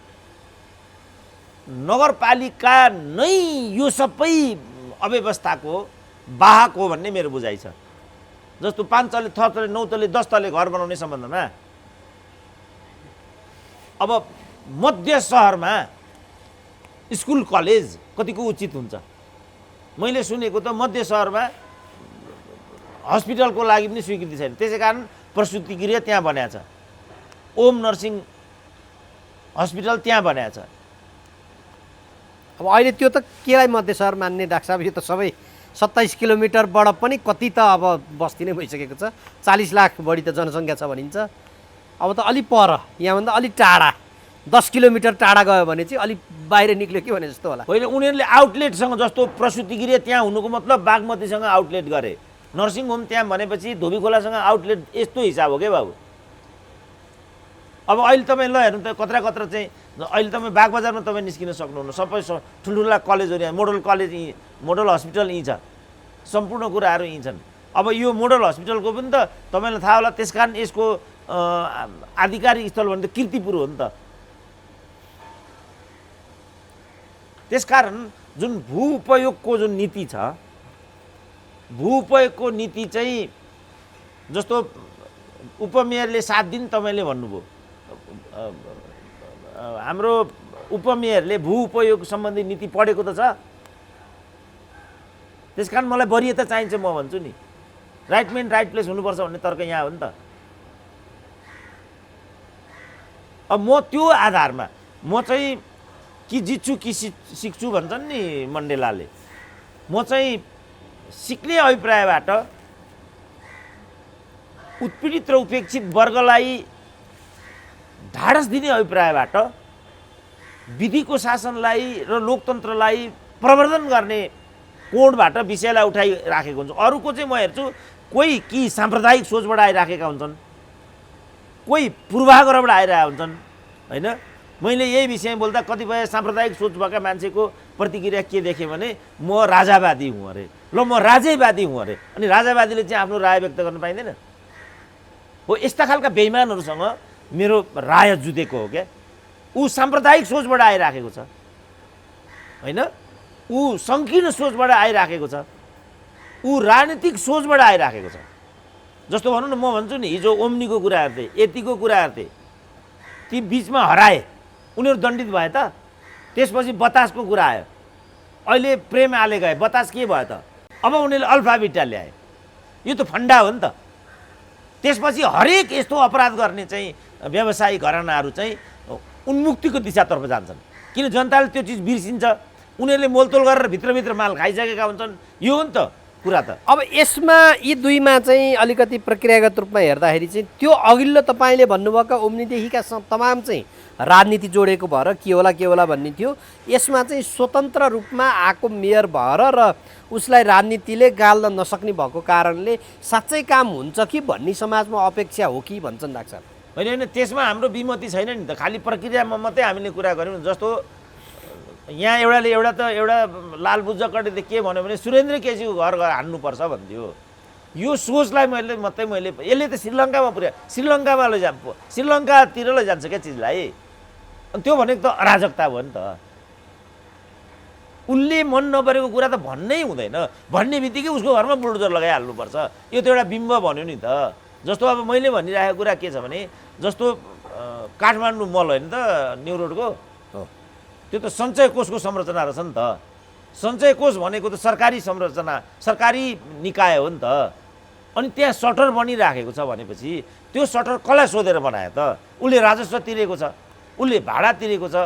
नगरपालिका नै यो सबै अव्यवस्थाको वाहक हो भन्ने मेरो बुझाइ छ। जस्तो 5 तले, 6 तले, 9 तले, 10 तले घर बनाउने सम्बन्धमा अब मध्य सहरमा स्कुल कलेज कतिको उचित हुन्छ? मैले सुनेको त मध्य सहरमा हस्पिटलको लागि पनि स्वीकृति छैन, त्यसै कारण प्रसुति गृह त्यहाँ बनाएको छ, ओम नर्सिङ हस्पिटल त्यहाँ बनाएको छ। अब अहिले त्यो त केलाई मध्य सहर मान्ने डाक्टर साहब? यो त सबै 27 किलोमिटरबाट पनि कति त अब बस्ती नै भइसकेको छ। 40 लाख बढी त जनसङ्ख्या छ भनिन्छ। अब त अलि पर, यहाँभन्दा अलि टाढा 10 किलोमिटर टाढा गयो भने चाहिँ अलि बाहिर निक्ल्यो कि भने जस्तो होला। होइन, उनीहरूले आउटलेटसँग, जस्तो प्रसुति गृह त्यहाँ हुनुको मतलब बागमतीसँग आउटलेट गरे, नर्सिङ होम त्यहाँ भनेपछि धोबी खोलासँग आउटलेट, यस्तो हिसाब हो क्या बाबु। अब अहिले तपाईँ ल हेर्नु त, कत्रा कत्रा चाहिँ अहिले तपाईँ बागबजारमा तपाईँ निस्किन सक्नुहुन्न। सबै ठुल्ठुला कलेजहरू यहाँ, मोडल कलेज यहीँ, मोडल हस्पिटल यहीँ छ, सम्पूर्ण कुराहरू यहीँ छन्। अब यो मोडल हस्पिटलको पनि त तपाईँलाई थाहा होला, त्यस कारण यसको आधिकारिक स्थल भने त कीर्तिपुर हो नि त। त्यसकारण जुन भू उपयोगको जुन नीति छ, भू उपयोगको नीति चाहिँ जस्तो उपमेयरले 7 दिन तपाईँले भन्नुभयो, हाम्रो उपमेयरले भू उपयोग सम्बन्धी नीति पढेको त छ। त्यस कारण मलाई वरियता चाहिन्छ, म भन्छु नि, राइट म्यान राइट प्लेस हुनुपर्छ भन्ने तर्क यहाँ हो नि त। अब म त्यो आधारमा म चाहिँ कि जित्छु कि सिक्छु भन्छन् नि मण्डेलाले, म चाहिँ सिक्ने अभिप्रायबाट उत्पीडित र उपेक्षित वर्गलाई ढाडस दिने अभिप्रायबाट विधिको शासनलाई र लोकतन्त्रलाई प्रवर्धन गर्ने कोणबाट विषयलाई उठाइराखेको हुन्छ। अरूको चाहिँ म हेर्छु, कोही कि साम्प्रदायिक सोचबाट आइराखेका हुन्छन्, कोही पूर्वाग्रहबाट आइरहेका हुन्छन्। होइन, मैले यही विषय बोल्दा कतिपय साम्प्रदायिक सोच भएका मान्छेको प्रतिक्रिया के देखेँ भने म राजावादी हुँ अरे, ल म राजैवादी हुँ अरे, अनि राजावादीले चाहिँ आफ्नो राय व्यक्त गर्न पाइँदैन हो। यस्ता खालका बेइमानहरूसँग मेरो राय जुधेको हो क्या। ऊ साम्प्रदायिक सोचबाट आइराखेको छ, होइन, ऊ सङ्कीर्ण सोचबाट आइराखेको छ, ऊ राजनीतिक सोचबाट आइराखेको छ। जस्तो भनौँ न, म भन्छु नि, हिजो ओम्नीको कुरा हेर्थे, यतिको कुरा हेर्थे, ती बिचमा हराए, उनीहरू दण्डित भए त। त्यसपछि बतासको कुरा आयो, अहिले प्रेम आले गए, बतास के भयो त? अब उनीहरूले अल्फा बिटा ल्याए, यो त फन्डा हो नि त। त्यसपछि हरेक यस्तो अपराध गर्ने चाहिँ व्यवसायी घरानाहरू चाहिँ उन्मुक्तिको दिशातर्फ जान्छन्, किन जनताले त्यो चिज बिर्सिन्छ। उनीहरूले मोलतोल गरेर भित्रभित्र माल खाइसकेका हुन्छन्। यो हो नि त कुरा त। अब यसमा यी दुईमा चाहिँ अलिकति प्रक्रियागत रूपमा हेर्दाखेरि चाहिँ त्यो अघिल्लो तपाईँले भन्नुभएका ओम्नीदेखिका तमाम चाहिँ राजनीति जोडेको भएर के होला भन्ने थियो। यसमा चाहिँ स्वतन्त्र रूपमा आएको मेयर भएर र उसलाई राजनीतिले गाल्न नसक्ने भएको कारणले साँच्चै काम हुन्छ कि भन्ने समाजमा अपेक्षा हो कि भन्छन् डाक्टर साहब? होइन होइन, त्यसमा हाम्रो विमति छैन नि त, खालि प्रक्रियामा मात्रै हामीले कुरा गऱ्यौँ। जस्तो यहाँ एउटा लाल बुज्जकटीले के भन्यो भने सुरेन्द्र केसीको घर हान्नुपर्छ भन्थ्यो। यो सोचलाई मैले यसले त श्रीलङ्कामा पुर्यायो, श्रीलङ्कामा श्रीलङ्कातिर लैजान्छ क्या चिजलाई। अनि त्यो भनेको त अराजकता भयो नि त। उसले मन नपरेको कुरा त भन्नै हुँदैन, भन्ने बित्तिकै उसको घरमा बुलडोजर लगाइहाल्नुपर्छ। यो त एउटा बिम्ब भन्यो नि त। जस्तो अब मैले भनिरहेको कुरा के छ भने, जस्तो काठमाडौँ मल होइन त न्यु रोडको, त्यो त सञ्चय कोषको संरचना रहेछ नि त। सञ्चय कोष भनेको त सरकारी संरचना, सरकारी निकाय हो नि त। अनि त्यहाँ सटर बनिराखेको छ भनेपछि त्यो सटर कसलाई सोधेर बनायो त? उसले राजस्व तिरेको छ, उसले भाडा तिरेको छ,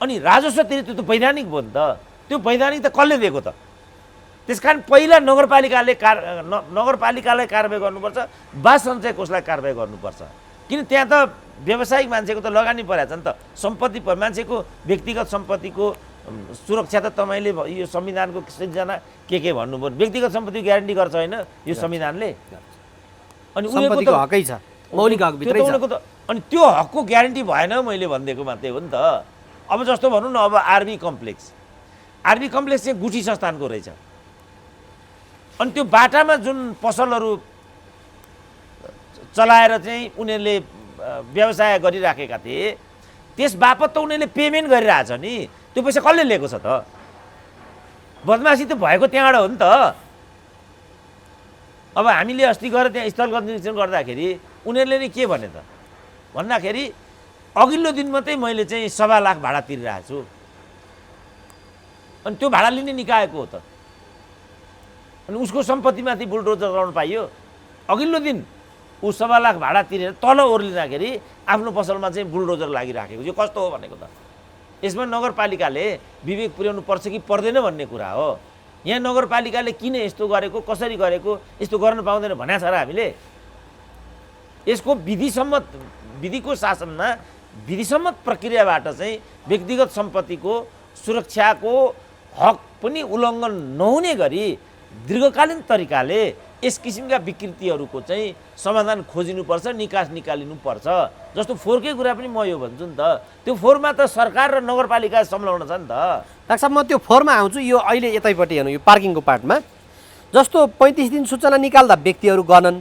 अनि राजस्व तिरे त्यो त वैधानिक भयो नि त। त्यो वैधानिक त कसले दिएको त? त्यस कारण पहिला नगरपालिकालाई कारबाही गर्नुपर्छ, वा सञ्चय कोषलाई कारबाही गर्नुपर्छ। किन त्यहाँ त व्यावसायिक मान्छेको त लगानी परेको छ नि त, सम्पत्ति मान्छेको व्यक्तिगत सम्पत्तिको सुरक्षा त तपाईँले यो संविधानको सिर्जना के भन्नुभयो, व्यक्तिगत सम्पत्तिको ग्यारेन्टी गर्छ होइन यो संविधानले। अनि सम्पत्तिको हकै छ, मौलिक हक भित्रै छ। अनि त्यो हकको ग्यारेन्टी भएन मैले भनिदिएको मात्रै हो नि त। अब जस्तो भनौँ न, अब आरबी कम्प्लेक्स चाहिँ गुठी संस्थानको रहेछ। अनि त्यो बाटामा जुन पसलहरू चलाएर चाहिँ उनीहरूले व्यवसाय गरिराखेका थिए, त्यस बापत त उनीहरूले पेमेन्ट गरिरहेछ नि, त्यो पैसा कसले लिएको छ त? बदमासी त भएको त्यहाँबाट हो नि त। अब हामीले अस्ति गएर त्यहाँ स्थलगत निरीक्षण गर्दाखेरि उनीहरूले नि के भने त भन्दाखेरि अघिल्लो दिन मात्रै मैले चाहिँ 1.25 लाख भाडा तिरिरहेको छु। अनि त्यो भाडा लिने निकायको हो त। अनि उसको सम्पत्तिमाथि बुलडोजर लगाउनु पाइयो? अघिल्लो दिन ऊ 1.25 लाख भाडा तिरेर तल ओर्लिँदाखेरि आफ्नो पसलमा चाहिँ बुलडोजर लागिराखेको। यो कस्तो हो भनेको त? यसमा नगरपालिकाले विवेक पुर्याउनु पर्छ कि पर्दैन भन्ने कुरा हो। यहाँ नगरपालिकाले किन यस्तो गरेको, कसरी गरेको, यस्तो गर्न पाउँदैन भनेको छ र हामीले? यसको विधिको शासनमा विधिसम्मत प्रक्रियाबाट चाहिँ व्यक्तिगत सम्पत्तिको सुरक्षाको हक पनि उल्लङ्घन नहुने गरी दीर्घकालीन तरिकाले यस किसिमका विकृतिहरूको चाहिँ समाधान खोजिनुपर्छ, निकास निकालिनुपर्छ। जस्तो फोहोरकै कुरा पनि म यो भन्छु नि त, त्यो फोहोरमा त सरकार र नगरपालिका संलग्न छ नि त। डाक्टर साहब, म त्यो फोहोरमा आउँछु। यो अहिले यतैपट्टि हेर्नु, यो पार्किङको पार्टमा जस्तो 35 दिन सूचना निकाल्दा व्यक्तिहरू गणन,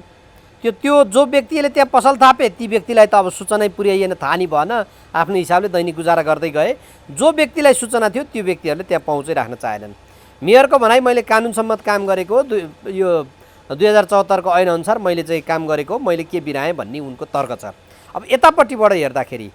त्यो जो व्यक्तिले त्यहाँ पसल थापे ती व्यक्तिलाई त अब सूचना पुर्याइएन, थाहा नि भएन, आफ्नो हिसाबले दैनिक गुजारा गर्दै गए। जो व्यक्तिलाई सूचना थियो त्यो व्यक्तिहरूले त्यहाँ पहुँचै राख्न चाहेनन्। मेयरको भनाइ मैले कानुन सम्मत काम गरेको, यो 2074 को ऐन अनुसार मैले चाहिँ काम गरेको, मैले के बिराएँ भन्ने उनको तर्क छ। अब यतापट्टिबाट हेर्दाखेरि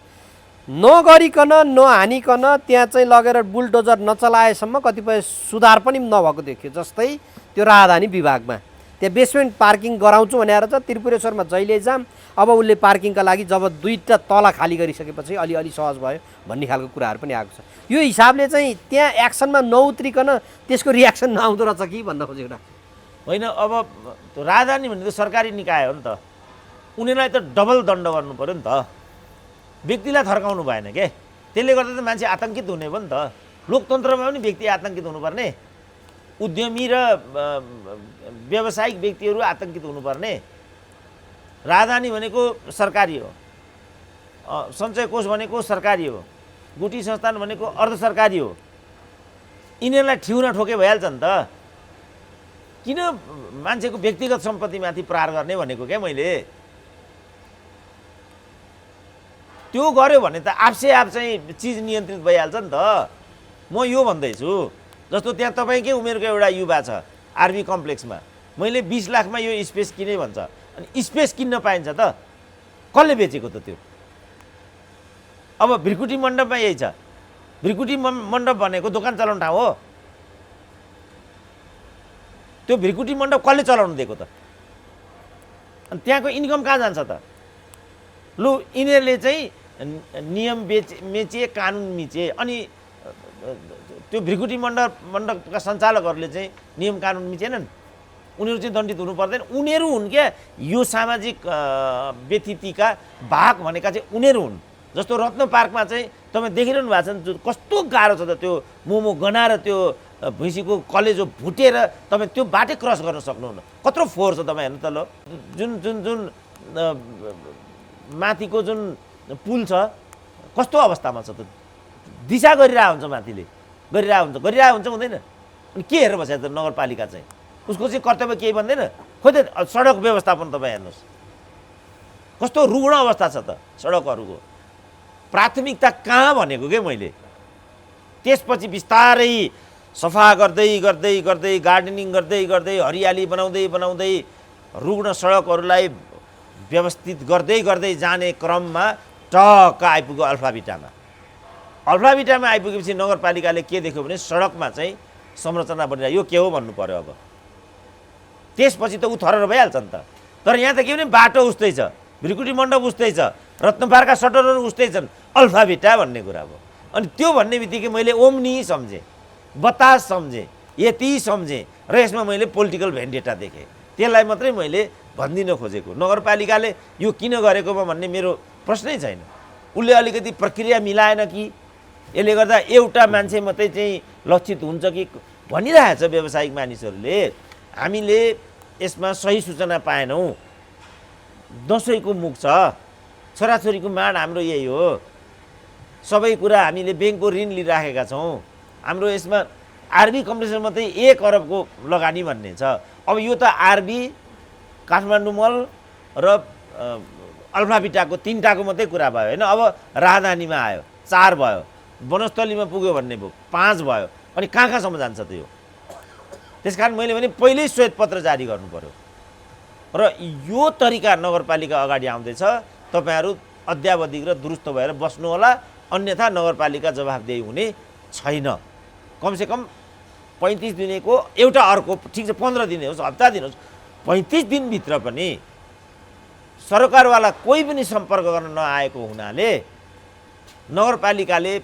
नगरिकन नहानिकन त्यहाँ चाहिँ लगेर बुलडोजर नचलाएसम्म कतिपय सुधार पनि नभएको देखियो। जस्तै त्यो राजधानी विभागमा त्यहाँ बेसमेन्ट पार्किङ गराउँछु भनेर छ, त्रिपुरेश्वरमा जहिले जाम। अब उसले पार्किङका लागि जब 2टा तला खाली गरिसकेपछि अलिअलि सहज भयो भन्ने खालको कुराहरू पनि आएको छ। यो हिसाबले चाहिँ त्यहाँ एक्सनमा नउत्रिकन त्यसको रियाक्सन नआउँदो रहेछ कि भन्न खोजेको होइन। अब राजधानी भनेको सरकारी निकाय हो नि त, उनीहरूलाई त डबल दण्ड गर्नु पऱ्यो नि त। व्यक्तिलाई थर्काउनु भएन के, त्यसले गर्दा त मान्छे आतङ्कित हुने भयो नि त। लोकतन्त्रमा पनि व्यक्ति आतङ्कित हुनुपर्ने, उद्यमी र व्यावसायिक व्यक्तिहरू आतङ्कित हुनुपर्ने। राजधानी भनेको सरकारी हो, सञ्चय कोष भनेको सरकारी हो, गुठी संस्थान भनेको अर्ध सरकारी हो। यिनीहरूलाई ठिउन ठोके भइहाल्छ नि त। किन मान्छेको व्यक्तिगत सम्पत्तिमाथि प्रहार गर्ने भनेको क्या मैले? त्यो गर्यो भने त आफसे आफ चाहिँ चिज नियन्त्रित भइहाल्छ नि त। म यो भन्दैछु, जस्तो त्यहाँ तपाईँकै उमेरको एउटा युवा छ आरबी कम्प्लेक्समा, मैले 20 लाखमा यो स्पेस किने भन्छ। अनि स्पेस किन्न पाइन्छ त? कसले बेचेको त त्यो? अब भृकुटी मण्डपमा यही छ। भृकुटी मण्डप भनेको दोकान चलाउने ठाउँ हो। त्यो भृकुटी मण्डप कसले चलाउनु दिएको त? अनि त्यहाँको इन्कम कहाँ जान्छ त? लु, यिनीहरूले चाहिँ नियम मेचे, कानुन मिचे। अनि त्यो भृकुटी मण्डपका सञ्चालकहरूले चाहिँ नियम कानुन मिचेनन्, उनीहरू चाहिँ दण्डित हुनु पर्दैन। उनीहरू हुन् क्या यो सामाजिक व्यथितिका भाग भनेका चाहिँ उनीहरू हुन्। जस्तो रत्न पार्कमा चाहिँ तपाईँ देखिरहनु भएको छ नि, कस्तो गाह्रो छ त त्यो मोमो गनाएर त्यो भैँसीको कलेजो भुटेर तपाईँ त्यो बाटै क्रस गर्न सक्नुहुन्न। कत्रो फोहोर छ तपाईँ हेर्नु त। ल, जुन माथिको जुन पुल छ कस्तो अवस्थामा छ त? दिशा गरिरहेको हुन्छ, माथिले गरिरहेको हुन्छ हुँदैन। अनि के हेरेर बसेको त नगरपालिका चाहिँ? उसको चाहिँ कर्तव्य केही भन्दैन? खोइ त सडक व्यवस्थापन तपाईँ हेर्नुहोस् कस्तो रुग्ण अवस्था छ त सडकहरूको। प्राथमिकता कहाँ भनेको के मैले? त्यसपछि बिस्तारै सफा गर्दै गर्दै गर्दै गार्डनिङ गर्दै गर्दै हरियाली बनाउँदै बनाउँदै रुग्ण सडकहरूलाई व्यवस्थित गर्दै गर्दै जाने क्रममा टक्क आइपुग्यो अल्फाभिटामा। अल्फाभिटामा आइपुगेपछि नगरपालिकाले के देख्यो भने सडकमा चाहिँ संरचना बनिरहेको, यो के हो भन्नु पर्यो। अब त्यसपछि त ऊ थरेर भइहाल्छ नि त। तर यहाँ त के भने बाटो उस्तै छ, भृकुटी मण्डप उस्तै छ, रत्नपार्कका सटरहरू उस्तै छन्, अल्फाभिटा भन्ने कुरा हो। अनि त्यो भन्ने बित्तिकै मैले ओम्नी सम्झेँ, बतास सम्झेँ, यति सम्झेँ र यसमा मैले पोलिटिकल भेन्डेटा देखेँ। त्यसलाई मात्रै मैले भनिदिन खोजेको। नगरपालिकाले यो किन गरेकोमा भन्ने मेरो प्रश्नै छैन। उसले अलिकति प्रक्रिया मिलाएन कि यसले गर्दा एउटा मान्छे मात्रै चाहिँ लक्षित हुन्छ कि भनिरहेछ व्यावसायिक मानिसहरूले। हामीले यसमा सही सूचना पाएनौँ। दसैँको मुख छ, छोराछोरीको माड हाम्रो यही हो। सबै कुरा हामीले ब्याङ्कको ऋण लिइराखेका छौँ। हाम्रो यसमा आरबी कम्प्लेक्समा मात्रै 1 अरबको लगानी भन्ने छ। अब यो त आरबी, काठमाडौँ मल र अल्फाबिटाको 3टाको मात्रै कुरा भयो होइन। अब राजधानीमा आयो 4 भयो, वनस्थलीमा पुग्यो भन्ने भयो 5 भयो, अनि कहाँसम्म जान्छ त यो? त्यसकारण मैले भने पहिल्यै श्वेतपत्र जारी गर्नु पर्यो र यो तरिका नगरपालिका अगाडि आउँदैछ। तपाईँहरू अद्यावधिक र दुरुस्त भएर बस्नु होला, अन्यथा नगरपालिका जवाफदेही हुने छैन। कमसेकम 35 दिनको एउटा अर्को, ठिक छ 15 दिन होस्, हप्ता दिन होस्, 35 दिनभित्र पनि सरकारवाला कोही पनि सम्पर्क गर्न नआएको हुनाले नगरपालिकाले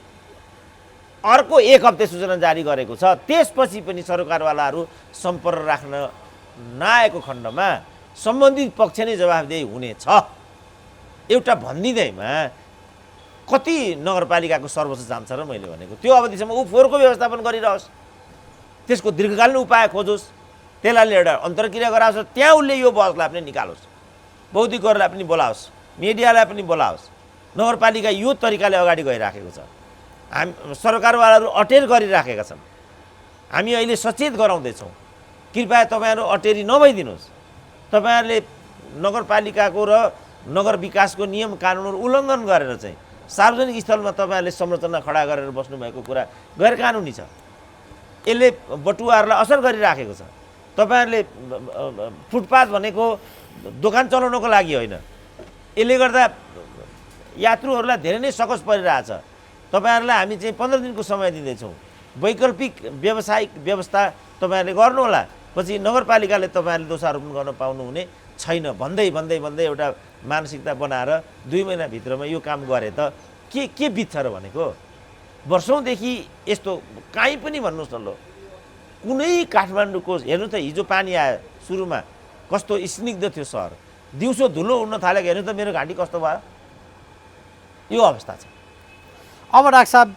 अर्को 1 हप्ता सूचना जारी गरेको छ। त्यसपछि पनि सरकारवालाहरू सम्पर्क राख्न नआएको खण्डमा सम्बन्धित पक्ष नै जवाफदेही हुनेछ। एउटा भनिदिँदैमा कति नगरपालिकाको सर्वोच्च जान्छ र मैले भनेको त्यो अवधिसम्म ऊ फोहोरको व्यवस्थापन गरिरहोस्, त्यसको दीर्घकालीन उपाय खोजोस्, त्यसलाई एउटा अन्तर्क्रिया गराओस्, त्यहाँ उसले यो बहसलाई पनि निकालोस्, बौद्धिकहरूलाई पनि बोलाओस्, मिडियालाई पनि बोलाओस्। नगरपालिका यो तरिकाले अगाडि गइराखेको छ। सरकारवालाहरू अटेर गरिराखेका छन्। हामी अहिले सचेत गराउँदैछौँ। कृपया तपाईँहरू अटेरी नभइदिनुहोस्। तपाईँहरूले नगरपालिकाको र नगर विकासको नियम कानुनहरू उल्लङ्घन गरेर चाहिँ सार्वजनिक स्थलमा तपाईँहरूले संरचना खडा गरेर बस्नुभएको कुरा गैर कानुनी छ। यसले बटुवाहरूलाई असर गरिराखेको छ। तपाईँहरूले फुटपाथ भनेको दोकान चलाउनको लागि होइन, यसले गर्दा यात्रुहरूलाई धेरै नै सकस परिरहेछ। तपाईँहरूलाई हामी चाहिँ 15 दिनको समय दिँदैछौँ। वैकल्पिक व्यावसायिक व्यवस्था तपाईँहरूले गर्नुहोला, पछि नगरपालिकाले तपाईँहरूले दोषारोपण गर्न पाउनुहुने छैन भन्दै भन्दै भन्दै एउटा मानसिकता बनाएर 2 महिनाभित्रमा यो काम गरे त के बित्छ र भनेको। वर्षौँदेखि यस्तो काहीँ पनि भन्नुहोस् न, लो कुनै काठमाडौँको हेर्नु त हिजो पानी आयो सुरुमा कस्तो स्निग्ध थियो सहर, दिउँसो धुलो उड्न थालेको हेर्नु त मेरो घाँटी कस्तो भयो। यो अवस्था छ। अब डाक्टर साहब,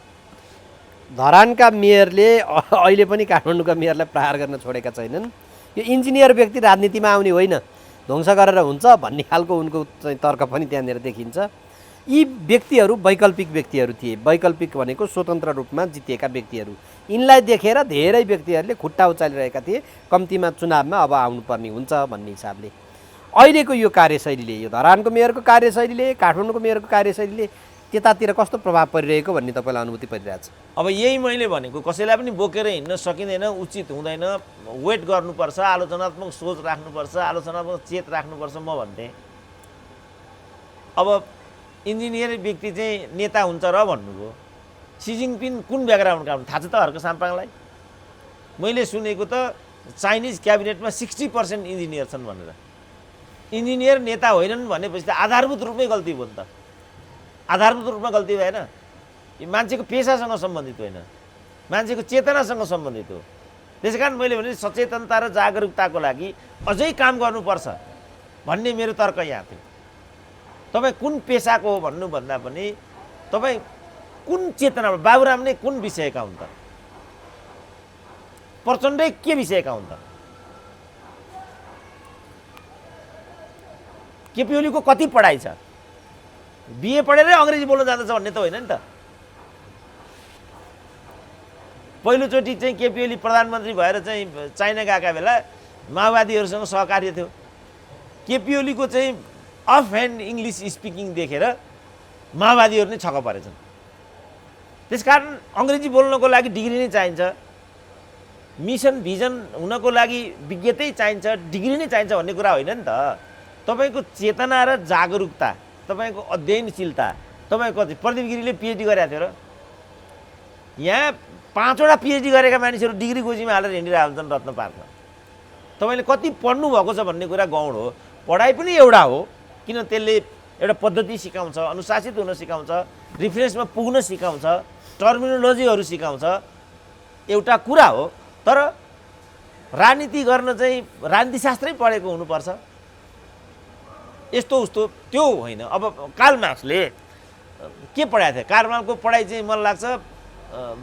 धरानका मेयरले अहिले पनि काठमाडौँका मेयरलाई प्रहार गर्न छोडेका छैनन्। यो इन्जिनियर व्यक्ति राजनीतिमा आउने होइन, ध्वंस गरेर हुन्छ भन्ने खालको उनको चाहिँ तर्क पनि त्यहाँनिर देखिन्छ। यी व्यक्तिहरू वैकल्पिक व्यक्तिहरू थिए। वैकल्पिक भनेको स्वतन्त्र रूपमा जितिएका व्यक्तिहरू। यिनलाई देखेर धेरै व्यक्तिहरूले खुट्टा उचालिरहेका थिए, कम्तीमा चुनावमा अब आउनुपर्ने हुन्छ भन्ने हिसाबले। अहिलेको यो कार्यशैलीले, यो धरानको मेयरको कार्यशैलीले, काठमाडौँको मेयरको कार्यशैलीले त्यतातिर कस्तो प्रभाव परिरहेको भन्ने तपाईँलाई अनुभूति परिरहेछ? अब यही मैले भनेको, कसैलाई पनि बोकेर हिँड्न सकिँदैन, उचित हुँदैन, वेट गर्नुपर्छ, आलोचनात्मक सोच राख्नुपर्छ, आलोचनात्मक चेत राख्नुपर्छ म भन्थेँ। अब इन्जिनियर व्यक्ति चाहिँ नेता हुन्छ र भन्नुभयो। सी जिनपिङ कुन ब्याकग्राउन्डका हुन् थाहा छ त हर्क साम्पाङलाई? मैले सुनेको त चाइनिज क्याबिनेटमा 60% इन्जिनियर छन् भनेर। इन्जिनियर नेता होइनन् भनेपछि त आधारभूत रूपमै गल्ती भयो नि त। आधारभूत रूपमा गल्ती भएन। यो मान्छेको पेसासँग सम्बन्धित होइन, मान्छेको चेतनासँग सम्बन्धित हो। त्यसकारण मैले भने सचेतनता र जागरुकताको लागि अझै काम गर्नुपर्छ भन्ने मेरो तर्क यहाँ थियो। तपाईँ कुन पेसाको हो भन्नुभन्दा पनि तपाईँ कुन चेतना, बाबुराम नै कुन विषयका हुन् त? प्रचण्डै के विषयका हुन् त? केपी ओलीको कति पढाइ छ? बिए पढेरै अङ्ग्रेजी बोल्न जान्दछ भन्ने त होइन नि त। पहिलोचोटि चाहिँ केपी ओली प्रधानमन्त्री भएर चाहिँ चाइना गएका बेला माओवादीहरूसँग सहकार्य थियो। केपी ओलीको चाहिँ अफ ह्यान्ड इङ्ग्लिस स्पिकिङ देखेर माओवादीहरू नै छक्क परेछन्। त्यसकारण अङ्ग्रेजी बोल्नको लागि डिग्री नै चाहिन्छ, मिसन भिजन हुनको लागि विज्ञतै चाहिन्छ, डिग्री नै चाहिन्छ भन्ने कुरा होइन नि त। तपाईँको चेतना र जागरुकता, तपाईँको अध्ययनशीलता, तपाईँ कति? प्रदीप गिरीले पिएचडी गरेका थियो र यहाँ 5वटा पिएचडी गरेका मानिसहरू डिग्री गोजीमा हालेर हिँडिरहेका हुन्छन् रत्न पार्कमा। तपाईँले कति पढ्नु भएको छ भन्ने कुरा गौण हो। पढाइ पनि एउटा हो, किन त्यसले एउटा पद्धति सिकाउँछ, अनुशासित हुन सिकाउँछ, रिफरेन्समा पुग्न सिकाउँछ, टर्मिनोलोजीहरू सिकाउँछ, एउटा कुरा हो। तर राजनीति गर्न चाहिँ राजनीतिशास्त्रै पढेको हुनुपर्छ यस्तो उस्तो त्यो होइन। अब कार्ल मार्क्सले के पढाएको थियो? कार्ल मार्क्सको पढाइ चाहिँ मलाई लाग्छ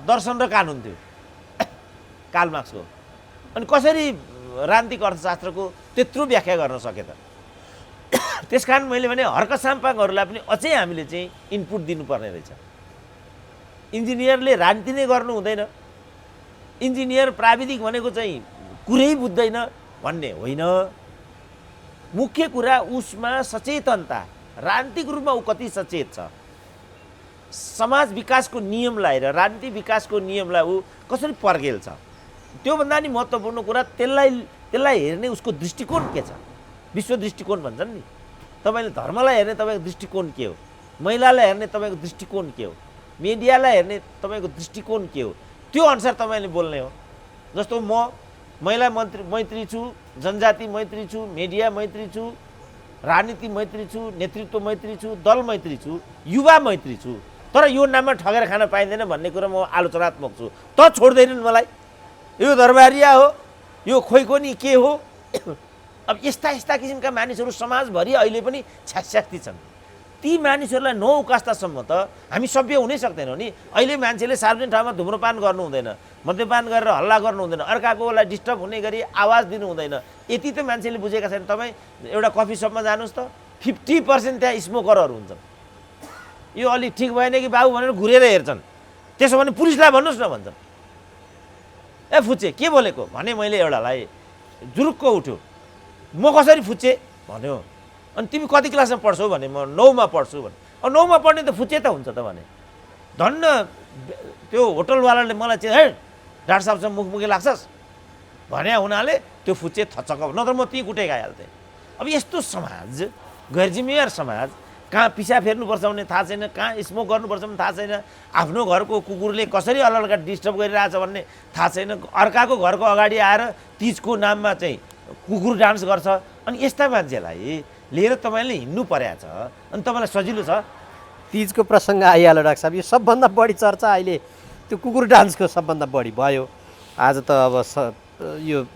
दर्शन र कानुन थियो कार्ल मार्क्सको। अनि कसरी राजनीतिक अर्थशास्त्रको त्यत्रो व्याख्या गर्न सके त? त्यस कारण मैले भने हर्क साम्पाङहरूलाई पनि अझै हामीले चाहिँ इनपुट दिनुपर्ने रहेछ। इन्जिनियरले राजनीति नै गर्नु हुँदैन, इन्जिनियर प्राविधिक भनेको चाहिँ कुरै बुझ्दैन भन्ने होइन। मुख्य कुरा उसमा सचेतनता, राजनीतिक रूपमा ऊ कति सचेत छ, समाज विकासको नियमलाई र राजनीतिक विकासको नियमलाई ऊ कसरी पर्गेल छ, त्योभन्दा नि महत्त्वपूर्ण कुरा त्यसलाई हेर्ने उसको दृष्टिकोण के छ। विश्व दृष्टिकोण भन्छन् नि। तपाईँले धर्मलाई हेर्ने तपाईँको दृष्टिकोण के हो, महिलालाई हेर्ने तपाईँको दृष्टिकोण के हो, मिडियालाई हेर्ने तपाईँको दृष्टिकोण के हो, त्यो अनुसार तपाईँले बोल्ने हो। जस्तो म महिला मैत्री छु, जनजाति मैत्री छु, मिडिया मैत्री छु, राजनीति मैत्री छु, नेतृत्व मैत्री छु, दल मैत्री छु, युवा मैत्री छु, तर यो नाममा ठगेर खान पाइँदैन भन्ने कुरा म आलोचनात्मक छु। त छोड्दैनन् मलाई, यो दरबारिया हो, यो खोइको नि के हो। अब यस्ता किसिमका मानिसहरू समाजभरि अहिले पनि छ्यास्यास्ती छन्। ती मानिसहरूलाई नउकास्तासम्म त हामी सभ्य हुनै सक्दैनौँ नि। अहिले मान्छेले सार्वजनिक ठाउँमा धुम्रपान गर्नु हुँदैन, मद्यपान गरेर हल्ला गर्नु हुँदैन, अर्काकोलाई डिस्टर्ब हुने गरी आवाज दिनु हुँदैन। यति त मान्छेले बुझेका छैन। तपाईँ एउटा कफी सपमा जानुहोस् त, 50% त्यहाँ स्मोकरहरू हुन्छन्। यो अलिक ठिक भएन कि बाबु भनेर घुरेर हेर्छन्। त्यसो भने पुलिसलाई भन्नुहोस् न भन्छन्। ए फुच्चे के बोलेको भने मैले एउटालाई जुरुक्क उठ्यो, म कसरी फुच्चे भन्यो। अनि तिमी कति क्लासमा पढ्छौ भने म 9मा पढ्छु भने। अब 9मा पढ्ने त फुच्चे त हुन्छ त भने। धन्न त्यो होटलवालाले मलाई चाहिँ हे डाक्टर साहबसँग मुखमुखी लाग्छस् भने हुनाले त्यो फुच्चे थचक, नत्र म ती कुटै गइहाल्थेँ। अब यस्तो समाज, गैर जिम्मेवार समाज, कहाँ पिसा फेर्नुपर्छ भन्ने थाहा छैन, कहाँ स्मोक गर्नुपर्छ भन्ने थाहा छैन, आफ्नो घरको कुकुरले कसरी अलगढा डिस्टर्ब गरिरहेछ भन्ने थाहा छैन, अर्काको घरको अगाडि आएर तिजको नाममा चाहिँ कुकुर डान्स गर्छ। अनि यस्ता मान्छेलाई लिएर तपाईँले हिँड्नु परेको छ। अनि तपाईँलाई सजिलो छ। तिजको प्रसङ्ग आइहाल्यो डाक्टर साहब। यो सबभन्दा बढी चर्चा अहिले त्यो कुकुर डान्सको सबभन्दा बढी भयो। आज त अब यो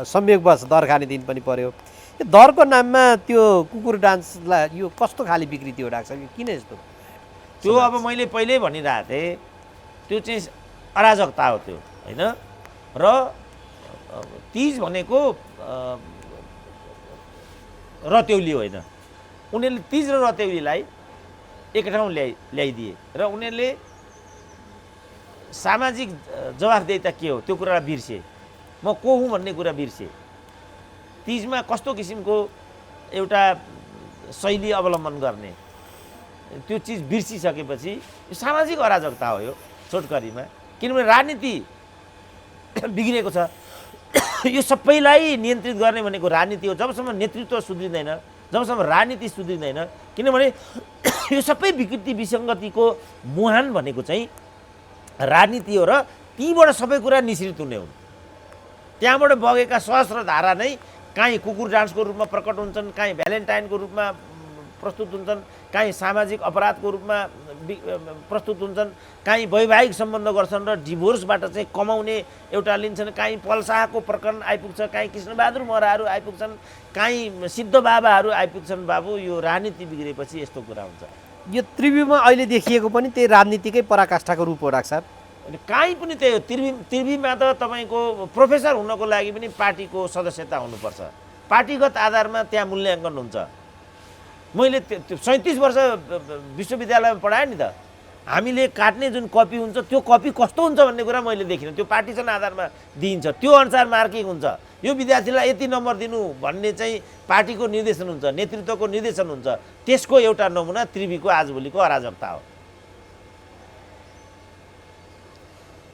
संयोगवश दर खाने दिन पनि पर्यो। यो दरको नाममा त्यो कुकुर डान्सलाई यो कस्तो खाले विकृति हो डाक्टर साहब? यो किन यस्तो? त्यो अब मैले पहिल्यै भनिरहेको थिएँ, त्यो चाहिँ अराजकता हो त्यो, होइन। र तिज भनेको रतेउली होइन। उनीहरूले तिज र रतेउलीलाई एक ठाउँ ल्याइदिए र उनीहरूले सामाजिक जवाफदेहिता के हो त्यो कुरालाई बिर्से। म को हुँ भन्ने कुरा बिर्से। तिजमा कस्तो किसिमको एउटा शैली अवलम्बन गर्ने त्यो चिज बिर्सिसकेपछि यो सामाजिक अराजकता हो यो छोटकरीमा। किनभने राजनीति बिग्रेको छ। यो सबैलाई नियन्त्रित गर्ने भनेको राजनीति हो। जबसम्म नेतृत्व सुध्रिँदैन, जबसम्म राजनीति सुध्रिँदैन, किनभने यो सबै विकृति विसङ्गतिको मुहान भनेको चाहिँ राजनीति हो र तीबाट सबै कुरा निश्रित हुने हुन्। त्यहाँबाट बगेका सहस्र धारा नै काहीँ कुकुर डान्सको रूपमा प्रकट हुन्छन्, काहीँ भ्यालेन्टाइनको रूपमा प्रस्तुत हुन्छन्, काहीँ सामाजिक अपराधको रूपमा प्रस्तुत हुन्छन्, काहीँ वैवाहिक सम्बन्ध गर्छन् र डिभोर्सबाट चाहिँ कमाउने एउटा लिन्छन्, काहीँ पल्साहको प्रकरण आइपुग्छ, काहीँ कृष्णबहादुर महराहरू आइपुग्छन्, काहीँ सिद्ध बाबाहरू आइपुग्छन्। बाबु यो राजनीति बिग्रेपछि यस्तो कुरा हुन्छ। यो त्रिभुवनमा अहिले देखिएको पनि त्यही राजनीतिकै पराकाष्ठाको रूप हो डाक्टर साहब। अनि काहीँ पनि त्यही हो। त्रिभुवमा त तपाईँको प्रोफेसर हुनको लागि पनि पार्टीको सदस्यता हुनुपर्छ। पार्टीगत आधारमा त्यहाँ मूल्याङ्कन हुन्छ। मैले 37 वर्ष विश्वविद्यालयमा पढाएँ नि त। हामीले काट्ने जुन कपी हुन्छ त्यो कपी कस्तो हुन्छ भन्ने कुरा मैले देखिनँ। त्यो पार्टिसन आधारमा दिइन्छ, त्यो अनुसार मार्किङ हुन्छ। यो विद्यार्थीलाई यति नम्बर दिनु भन्ने चाहिँ पार्टीको निर्देशन हुन्छ, नेतृत्वको निर्देशन हुन्छ। त्यसको एउटा नमुना त्रिभुवको आजभोलिको अराजकता हो।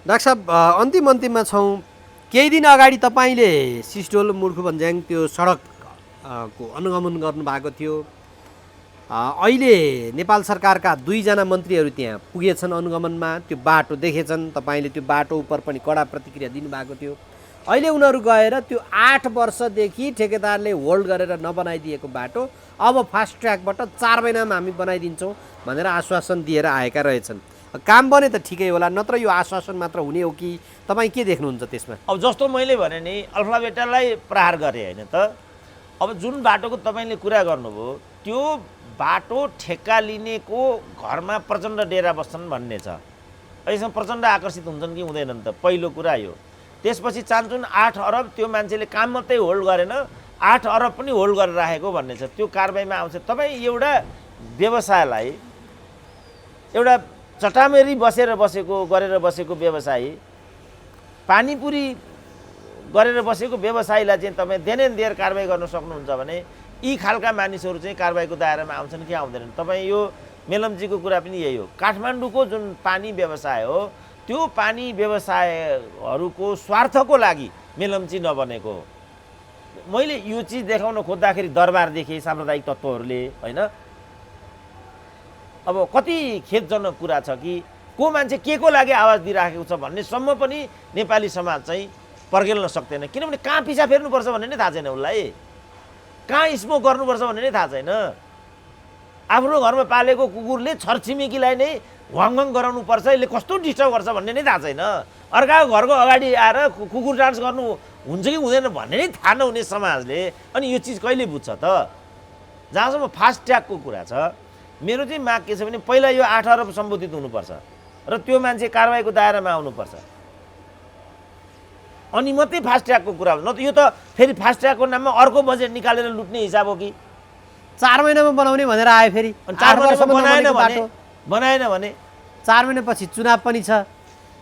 डाक्टर साहब अन्तिममा छौँ। केही दिन अगाडि तपाईँले सिस्टोल मुर्खु भन्ज्याङ त्यो सडकको अनुगमन गर्नुभएको थियो। अहिले नेपाल सरकारका 2 जना मन्त्रीहरू त्यहाँ पुगेछन् अनुगमनमा, त्यो बाटो देखेछन्। तपाईँले त्यो बाटो उप पनि कडा प्रतिक्रिया दिनुभएको थियो। अहिले उनीहरू गएर त्यो 8 वर्षदेखि ठेकेदारले होल्ड गरेर नबनाइदिएको बाटो अब फास्ट ट्र्याकबाट 4 महिनामा हामी बनाइदिन्छौँ भनेर आश्वासन दिएर आएका रहेछन्। काम बने त ठिकै होला, नत्र यो आश्वासन मात्र हुने हो कि तपाईँ के देख्नुहुन्छ त्यसमा? अब जस्तो मैले भने नि अल्फा बेटालाई प्रहार गरे होइन त। अब जुन बाटोको तपाईँले कुरा गर्नुभयो त्यो बाटो ठेक्का लिनेको घरमा प्रचण्ड डेरा बस्छन् भन्ने छ। अहिलेसम्म प्रचण्ड आकर्षित हुन्छन् कि हुँदैनन् त, पहिलो कुरा यो। त्यसपछि चाहन्छन् 8 अरब त्यो मान्छेले काम मात्रै होल्ड गरेन, 8 अरब पनि होल्ड गरेर राखेको भन्ने छ। त्यो कारबाहीमा आउँछ। तपाईँ एउटा व्यवसायलाई, एउटा चटामेरी गरेर बसेको व्यवसायी, पानीपुरी गरेर बसेको व्यवसायीलाई चाहिँ तपाईँ देन देर कारबाही गर्न सक्नुहुन्छ भने यी खालका मानिसहरू चाहिँ कारबाहीको दायरामा आउँछन् कि आउँदैनन्। तपाईँ यो मेलम्चीको कुरा पनि यही हो। काठमाडौँको जुन पानी व्यवसाय हो त्यो पानी व्यवसायहरूको स्वार्थको लागि मेलम्ची नबनेको हो। मैले यो चिज देखाउन खोज्दाखेरि दरबार देखेँ साम्प्रदायिक तत्त्वहरूले होइन। अब कति खेदजनक कुरा छ कि को मान्छे के को लागि आवाज दिइराखेको छ भन्नेसम्म पनि नेपाली समाज चाहिँ पर्गेल्न सक्दैन। किनभने कहाँ पिछा फेर्नुपर्छ भन्ने नै थाहा छैन उसलाई, कहाँ स्मोक गर्नुपर्छ भन्ने नै थाहा छैन। आफ्नो घरमा पालेको कुकुरले छरछिमेकीलाई नै वाङवाङ गराउनुपर्छ, यसले कस्तो डिस्टर्ब गर्छ भन्ने नै थाहा छैन। अर्काको घरको अगाडि आएर कुकुर डान्स गर्नु हुन्छ कि हुँदैन भन्ने नै थाहा नहुने समाजले अनि यो चिज कहिले बुझ्छ त? जहाँसम्म फास्ट ट्र्याकको कुरा छ, मेरो चाहिँ माग के छ भने पहिला यो 8 अरब सम्बोधित हुनुपर्छ र त्यो मान्छे कारबाहीको दायरामा आउनुपर्छ, अनि मात्रै फास्ट ट्र्याकको कुरा हो। न त यो त फेरि फास्ट ट्र्याकको नाममा अर्को बजेट निकालेर लुट्ने हिसाब हो कि? 4 महिनामा बनाउने भनेर आयो फेरि। 4 महिनामा बनाएन भने 4 महिनापछि चुनाव पनि छ,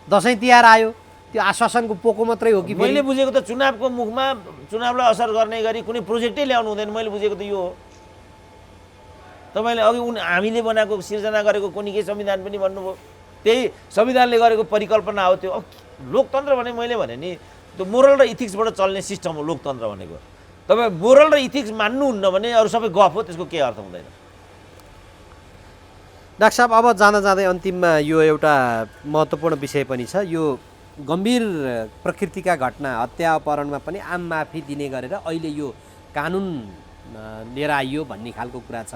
दसैँ तिहार आयो, त्यो आश्वासनको पोको मात्रै हो कि? मैले बुझेको त चुनावको मुखमा चुनावलाई असर गर्ने गरी कुनै प्रोजेक्टै ल्याउनु हुँदैन। मैले बुझेको त यो हो। तपाईँले अघि हामीले बनाएको सिर्जना गरेको कुनै केही संविधान पनि भन्नुभयो, त्यही संविधानले गरेको परिकल्पना हो त्यो। लोकतन्त्र भने मैले भने नि त्यो मोरल र इथिक्सबाट चल्ने सिस्टम हो लोकतन्त्र भनेको। तपाईँ मोरल र इथिक्स मान्नुहुन्न भने अरू सबै गफ हो, त्यसको केही अर्थ हुँदैन। डाक्टर साहब, अब जाँदा जाँदै अन्तिममा यो एउटा महत्त्वपूर्ण विषय पनि छ। यो गम्भीर प्रकृतिका घटना, हत्या अपहरणमा पनि आम माफी दिने गरेर अहिले यो कानुन लिएर आइयो भन्ने खालको कुरा छ।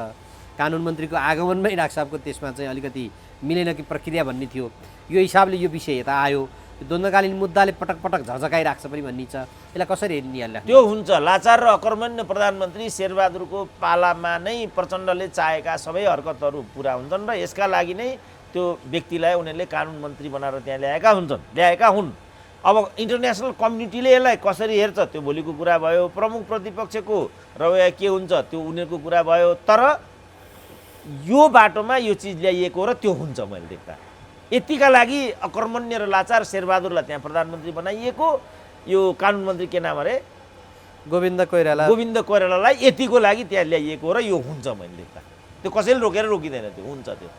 कानुन मन्त्रीको आगमनमै डाक्टर साहबको त्यसमा चाहिँ अलिकति मिलेन कि प्रक्रिया भन्ने थियो। यो हिसाबले यो विषय यता आयो, द्वन्द्वकालीन मुद्दाले पटक पटक झकझकाइराख्छ पनि भन्ने छ। यसलाई कसरी हेर्ने? त्यो हुन्छ लाचार र अकर्मण्य प्रधानमन्त्री शेरबहादुरको पालामा नै प्रचण्डले चाहेका सबै हरकतहरू पुरा हुन्छन् र यसका लागि नै त्यो व्यक्तिलाई उनीहरूले कानुन मन्त्री बनाएर त्यहाँ ल्याएका हुन्। अब इन्टरनेसनल कम्युनिटीले यसलाई कसरी हेर्छ त्यो भोलिको कुरा भयो। प्रमुख प्रतिपक्षको रवैया के हुन्छ त्यो उनीहरूको कुरा भयो। तर यो बाटोमा यो चिज ल्याइएको र त्यो हुन्छ मैले देख्दा। यतिका लागि अकर्मण्य र लाचार शेरबहादुरलाई त्यहाँ प्रधानमन्त्री बनाइएको, यो कानुन मन्त्री के नाम अरे गोविन्द कोइरालालाई यतिको लागि त्यहाँ ल्याइएको र यो हुन्छ मैले देख्दा। त्यो कसैले रोकेर रोकिँदैन, त्यो हुन्छ। त्यो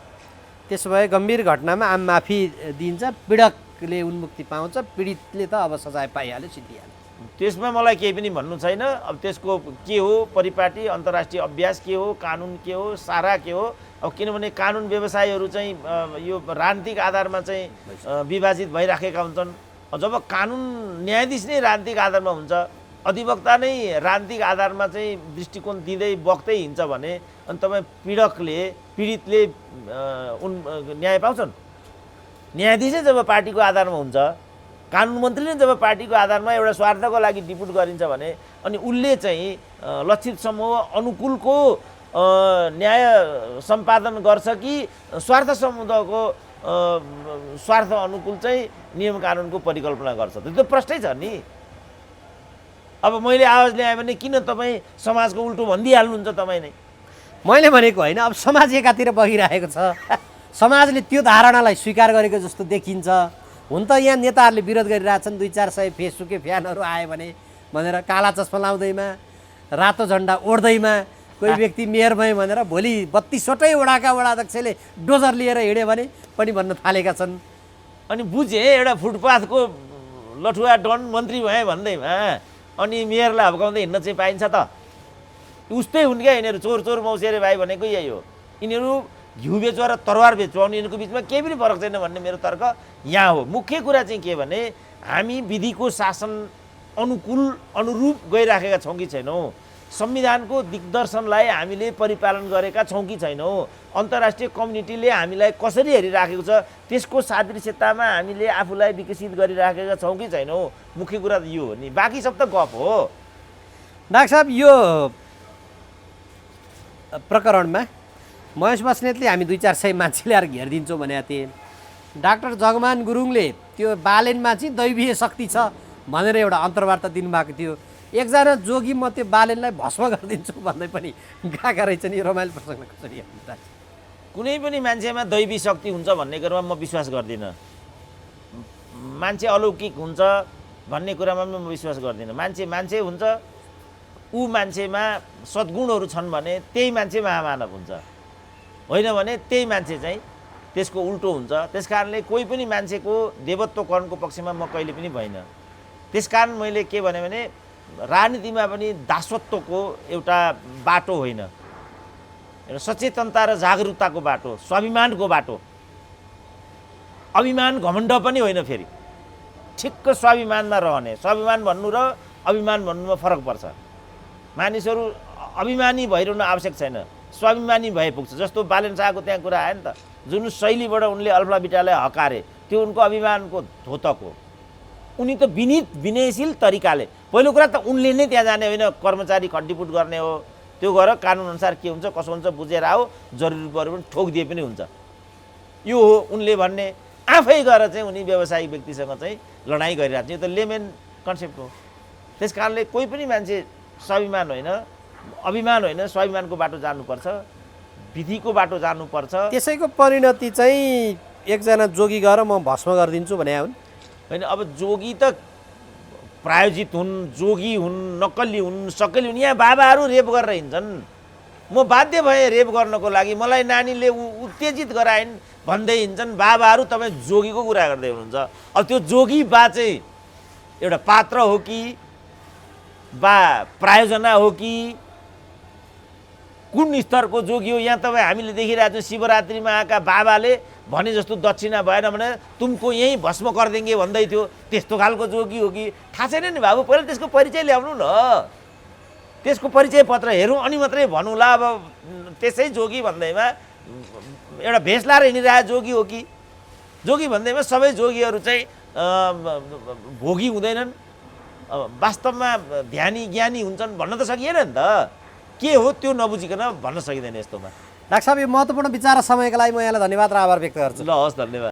त्यसो भए गम्भीर घटनामा आम माफी दिन्छ, पीडकले उन्मुक्ति पाउँछ, पीडितले त अब सजाय पाइहाल्यो, सिद्धिहाल्यो। त्यसमा मलाई केही पनि भन्नु छैन। अब त्यसको के हो परिपाटी, अन्तर्राष्ट्रिय अभ्यास के हो, कानुन के हो, सारा के हो। अब किनभने कानुन व्यवसायीहरू चाहिँ यो राजनीतिक आधारमा चाहिँ विभाजित भइराखेका हुन्छन्। जब कानुन न्यायाधीश नै राजनीतिक आधारमा हुन्छ, अधिवक्ता नै राजनीतिक आधारमा चाहिँ दृष्टिकोण दिँदै बग्दै हिँड्छ भने अनि तपाईँ पीडितले न्याय पाउँछन्? न्यायाधीशै जब पार्टीको आधारमा हुन्छ, कानुन मन्त्री नै जब पार्टीको आधारमा एउटा स्वार्थको लागि डिपुट गरिन्छ भने अनि उसले चाहिँ लक्षित समूह अनुकूलको न्याय सम्पादन गर्छ कि स्वार्थ समुदायको स्वार्थ अनुकूल चाहिँ नियम कानुनको परिकल्पना गर्छ? त्यो प्रश्नै छ नि। अब मैले आवाज ल्याएँ भने किन तपाईँ समाजको उल्टो भनिदिइहाल्नुहुन्छ? तपाईँ नै मैले भनेको होइन, अब समाज एकातिर बगिरहेको छ, समाजले त्यो धारणालाई स्वीकार गरेको जस्तो देखिन्छ। हुन त यहाँ नेताहरूले विरोध गरिरहेछन्, 200-400 फेसबुके फ्यानहरू आयो भने भनेर काला चस्मा लाउँदैमा, रातो झन्डा ओढ्दैमा कोही व्यक्ति मेयर भयो भनेर भोलि 32वटै वडाका वडाध्यक्षले डोजर लिएर हिँड्यो भने पनि भन्न थालेका छन्। अनि बुझेँ एउटा फुटपाथको लठुवा डन मन्त्री भए भन्दैमा अनि मेयरलाई हप्काउँदै हिँड्न चाहिँ पाइन्छ त? उस्तै हुन् क्या यिनीहरू, चोर चोर मौसेरे भाइ भनेको यही हो। यिनीहरू घिउ बेचुवा र तरवार बेचुवा यिनीहरूको बिचमा केही पनि फरक छैन भन्ने मेरो तर्क यहाँ हो। मुख्य कुरा चाहिँ के भने हामी विधिको शासन अनुरूप गइराखेका छौँ कि छैनौँ? संविधानको दिग्दर्शनलाई हामीले परिपालन गरेका छौँ कि छैनौँ, अन्तर्राष्ट्रिय कम्युनिटीले हामीलाई कसरी हेरिराखेको छ त्यसको सादृश्यतामा हामीले आफूलाई विकसित गरिराखेका छौँ कि छैनौँ, मुख्य कुरा त यो हो नि, बाँकी सब त गफ हो। डाक्टर साहब, यो प्रकरणमा महेश बस्नेतले हामी 200-400 मान्छे ल्याएर घेरिदिन्छौँ भनेका थिए। डाक्टर जगमान गुरुङले त्यो बालेनमा चाहिँ दैवीय शक्ति छ भनेर एउटा अन्तर्वार्ता दिनुभएको थियो। एकजना जोगी म त्यो बालेनलाई भस्म गरिदिन्छु भन्दै पनि गएका रहेछन्। यो रमाइलो प्रसङ्ग कसरी हेर्नुहुन्छ? कुनै पनि मान्छेमा दैवी शक्ति हुन्छ भन्ने कुरामा म विश्वास गर्दिनँ। मान्छे अलौकिक हुन्छ भन्ने कुरामा पनि म विश्वास गर्दिनँ। मान्छे हुन्छ, ऊ मान्छेमा सद्गुणहरू छन् भने त्यही मान्छे महामानव हुन्छ, होइन भने त्यही मान्छे चाहिँ त्यसको उल्टो हुन्छ। त्यस कारणले कोही पनि मान्छेको देवत्वकरणको पक्षमा म कहिले पनि भइनँ। त्यस कारण मैले के भने राजनीतिमा पनि दासत्वको एउटा बाटो होइन, एउटा सचेतनता र जागरुकताको बाटो, स्वाभिमानको बाटो। अभिमान घमण्ड पनि होइन, फेरि ठिक्क स्वाभिमानमा रहने। स्वाभिमान भन्नु र अभिमान भन्नुमा फरक पर्छ। मानिसहरू अभिमानी भइरहनु आवश्यक छैन, स्वाभिमानी भए पुग्छ। जस्तो बालेन शाहको त्यहाँ कुरा आयो नि त, जुन शैलीबाट उनले अल्फा बिटालाई हकारे त्यो उनको अभिमानको धोतक हो। उनी त विनीत विनयशील तरिकाले, पहिलो कुरा त उनले नै त्यहाँ जाने होइन, कर्मचारी खड्डीपुट गर्ने हो। त्यो गरेर कानुनअनुसार के हुन्छ कसो हुन्छ बुझेर आओ, जरुरी पऱ्यो भने ठोकिदिए पनि हुन्छ। यो हो उनले भन्ने। आफै गएर चाहिँ उनी व्यावसायिक व्यक्तिसँग चाहिँ लडाइँ गरिरहेको छ। यो त लेमेन कन्सेप्ट हो। त्यस कारणले कोही पनि मान्छे स्वाभिमान होइन, अभिमान होइन, स्वाभिमानको बाटो जानुपर्छ, विधिको बाटो जानुपर्छ। त्यसैको परिणति चाहिँ एकजना जोगी गएर म भस्म गरिदिन्छु भने हुन् होइन। अब जोगी त प्रायोजित हुन्, जोगी हुन्, नक्कली हुन्, सक्कली हुन्। यहाँ बाबाहरू रेप गरेर हिँड्छन्। म बाध्य भएँ रेप गर्नको लागि, मलाई नानीले उत्तेजित गराइन् भन्दै हिँड्छन्। बाबाहरू तपाईँ जोगीको कुरा गर्दै हुनुहुन्छ। अब त्यो जोगी बा चाहिँ एउटा पात्र हो कि बा प्रायोजना हो कि कुन स्तरको जोगी हो? यहाँ तपाईँ हामीले देखिरहेको छौँ शिवरात्रिमा आएका बाबाले भने जस्तो दक्षिणा भएन भने तुमको यहीँ भस्म गरिदिएँ भन्दै थियो। त्यस्तो खालको जोगी हो कि थाहा छैन नि बाबु। पहिला त्यसको परिचय ल्याउनु न, त्यसको परिचय पत्र हेरौँ अनि मात्रै भनौँला। अब त्यसै जोगी भन्दैमा एउटा भेष लाएर हिँडिरहेको जोगी हो कि? जोगी भन्दैमा सबै जोगीहरू चाहिँ भोगी हुँदैनन्, वास्तवमा ध्यानी ज्ञानी हुन्छन् भन्न त सकिएन नि त। के हो त्यो नबुझिकन भन्न सकिँदैन यस्तोमा। डाक्टर साहब, यो महत्त्वपूर्ण विचार र समयका लागि म यहाँलाई धन्यवाद र आभार व्यक्त गर्छु। ल हस्, धन्यवाद।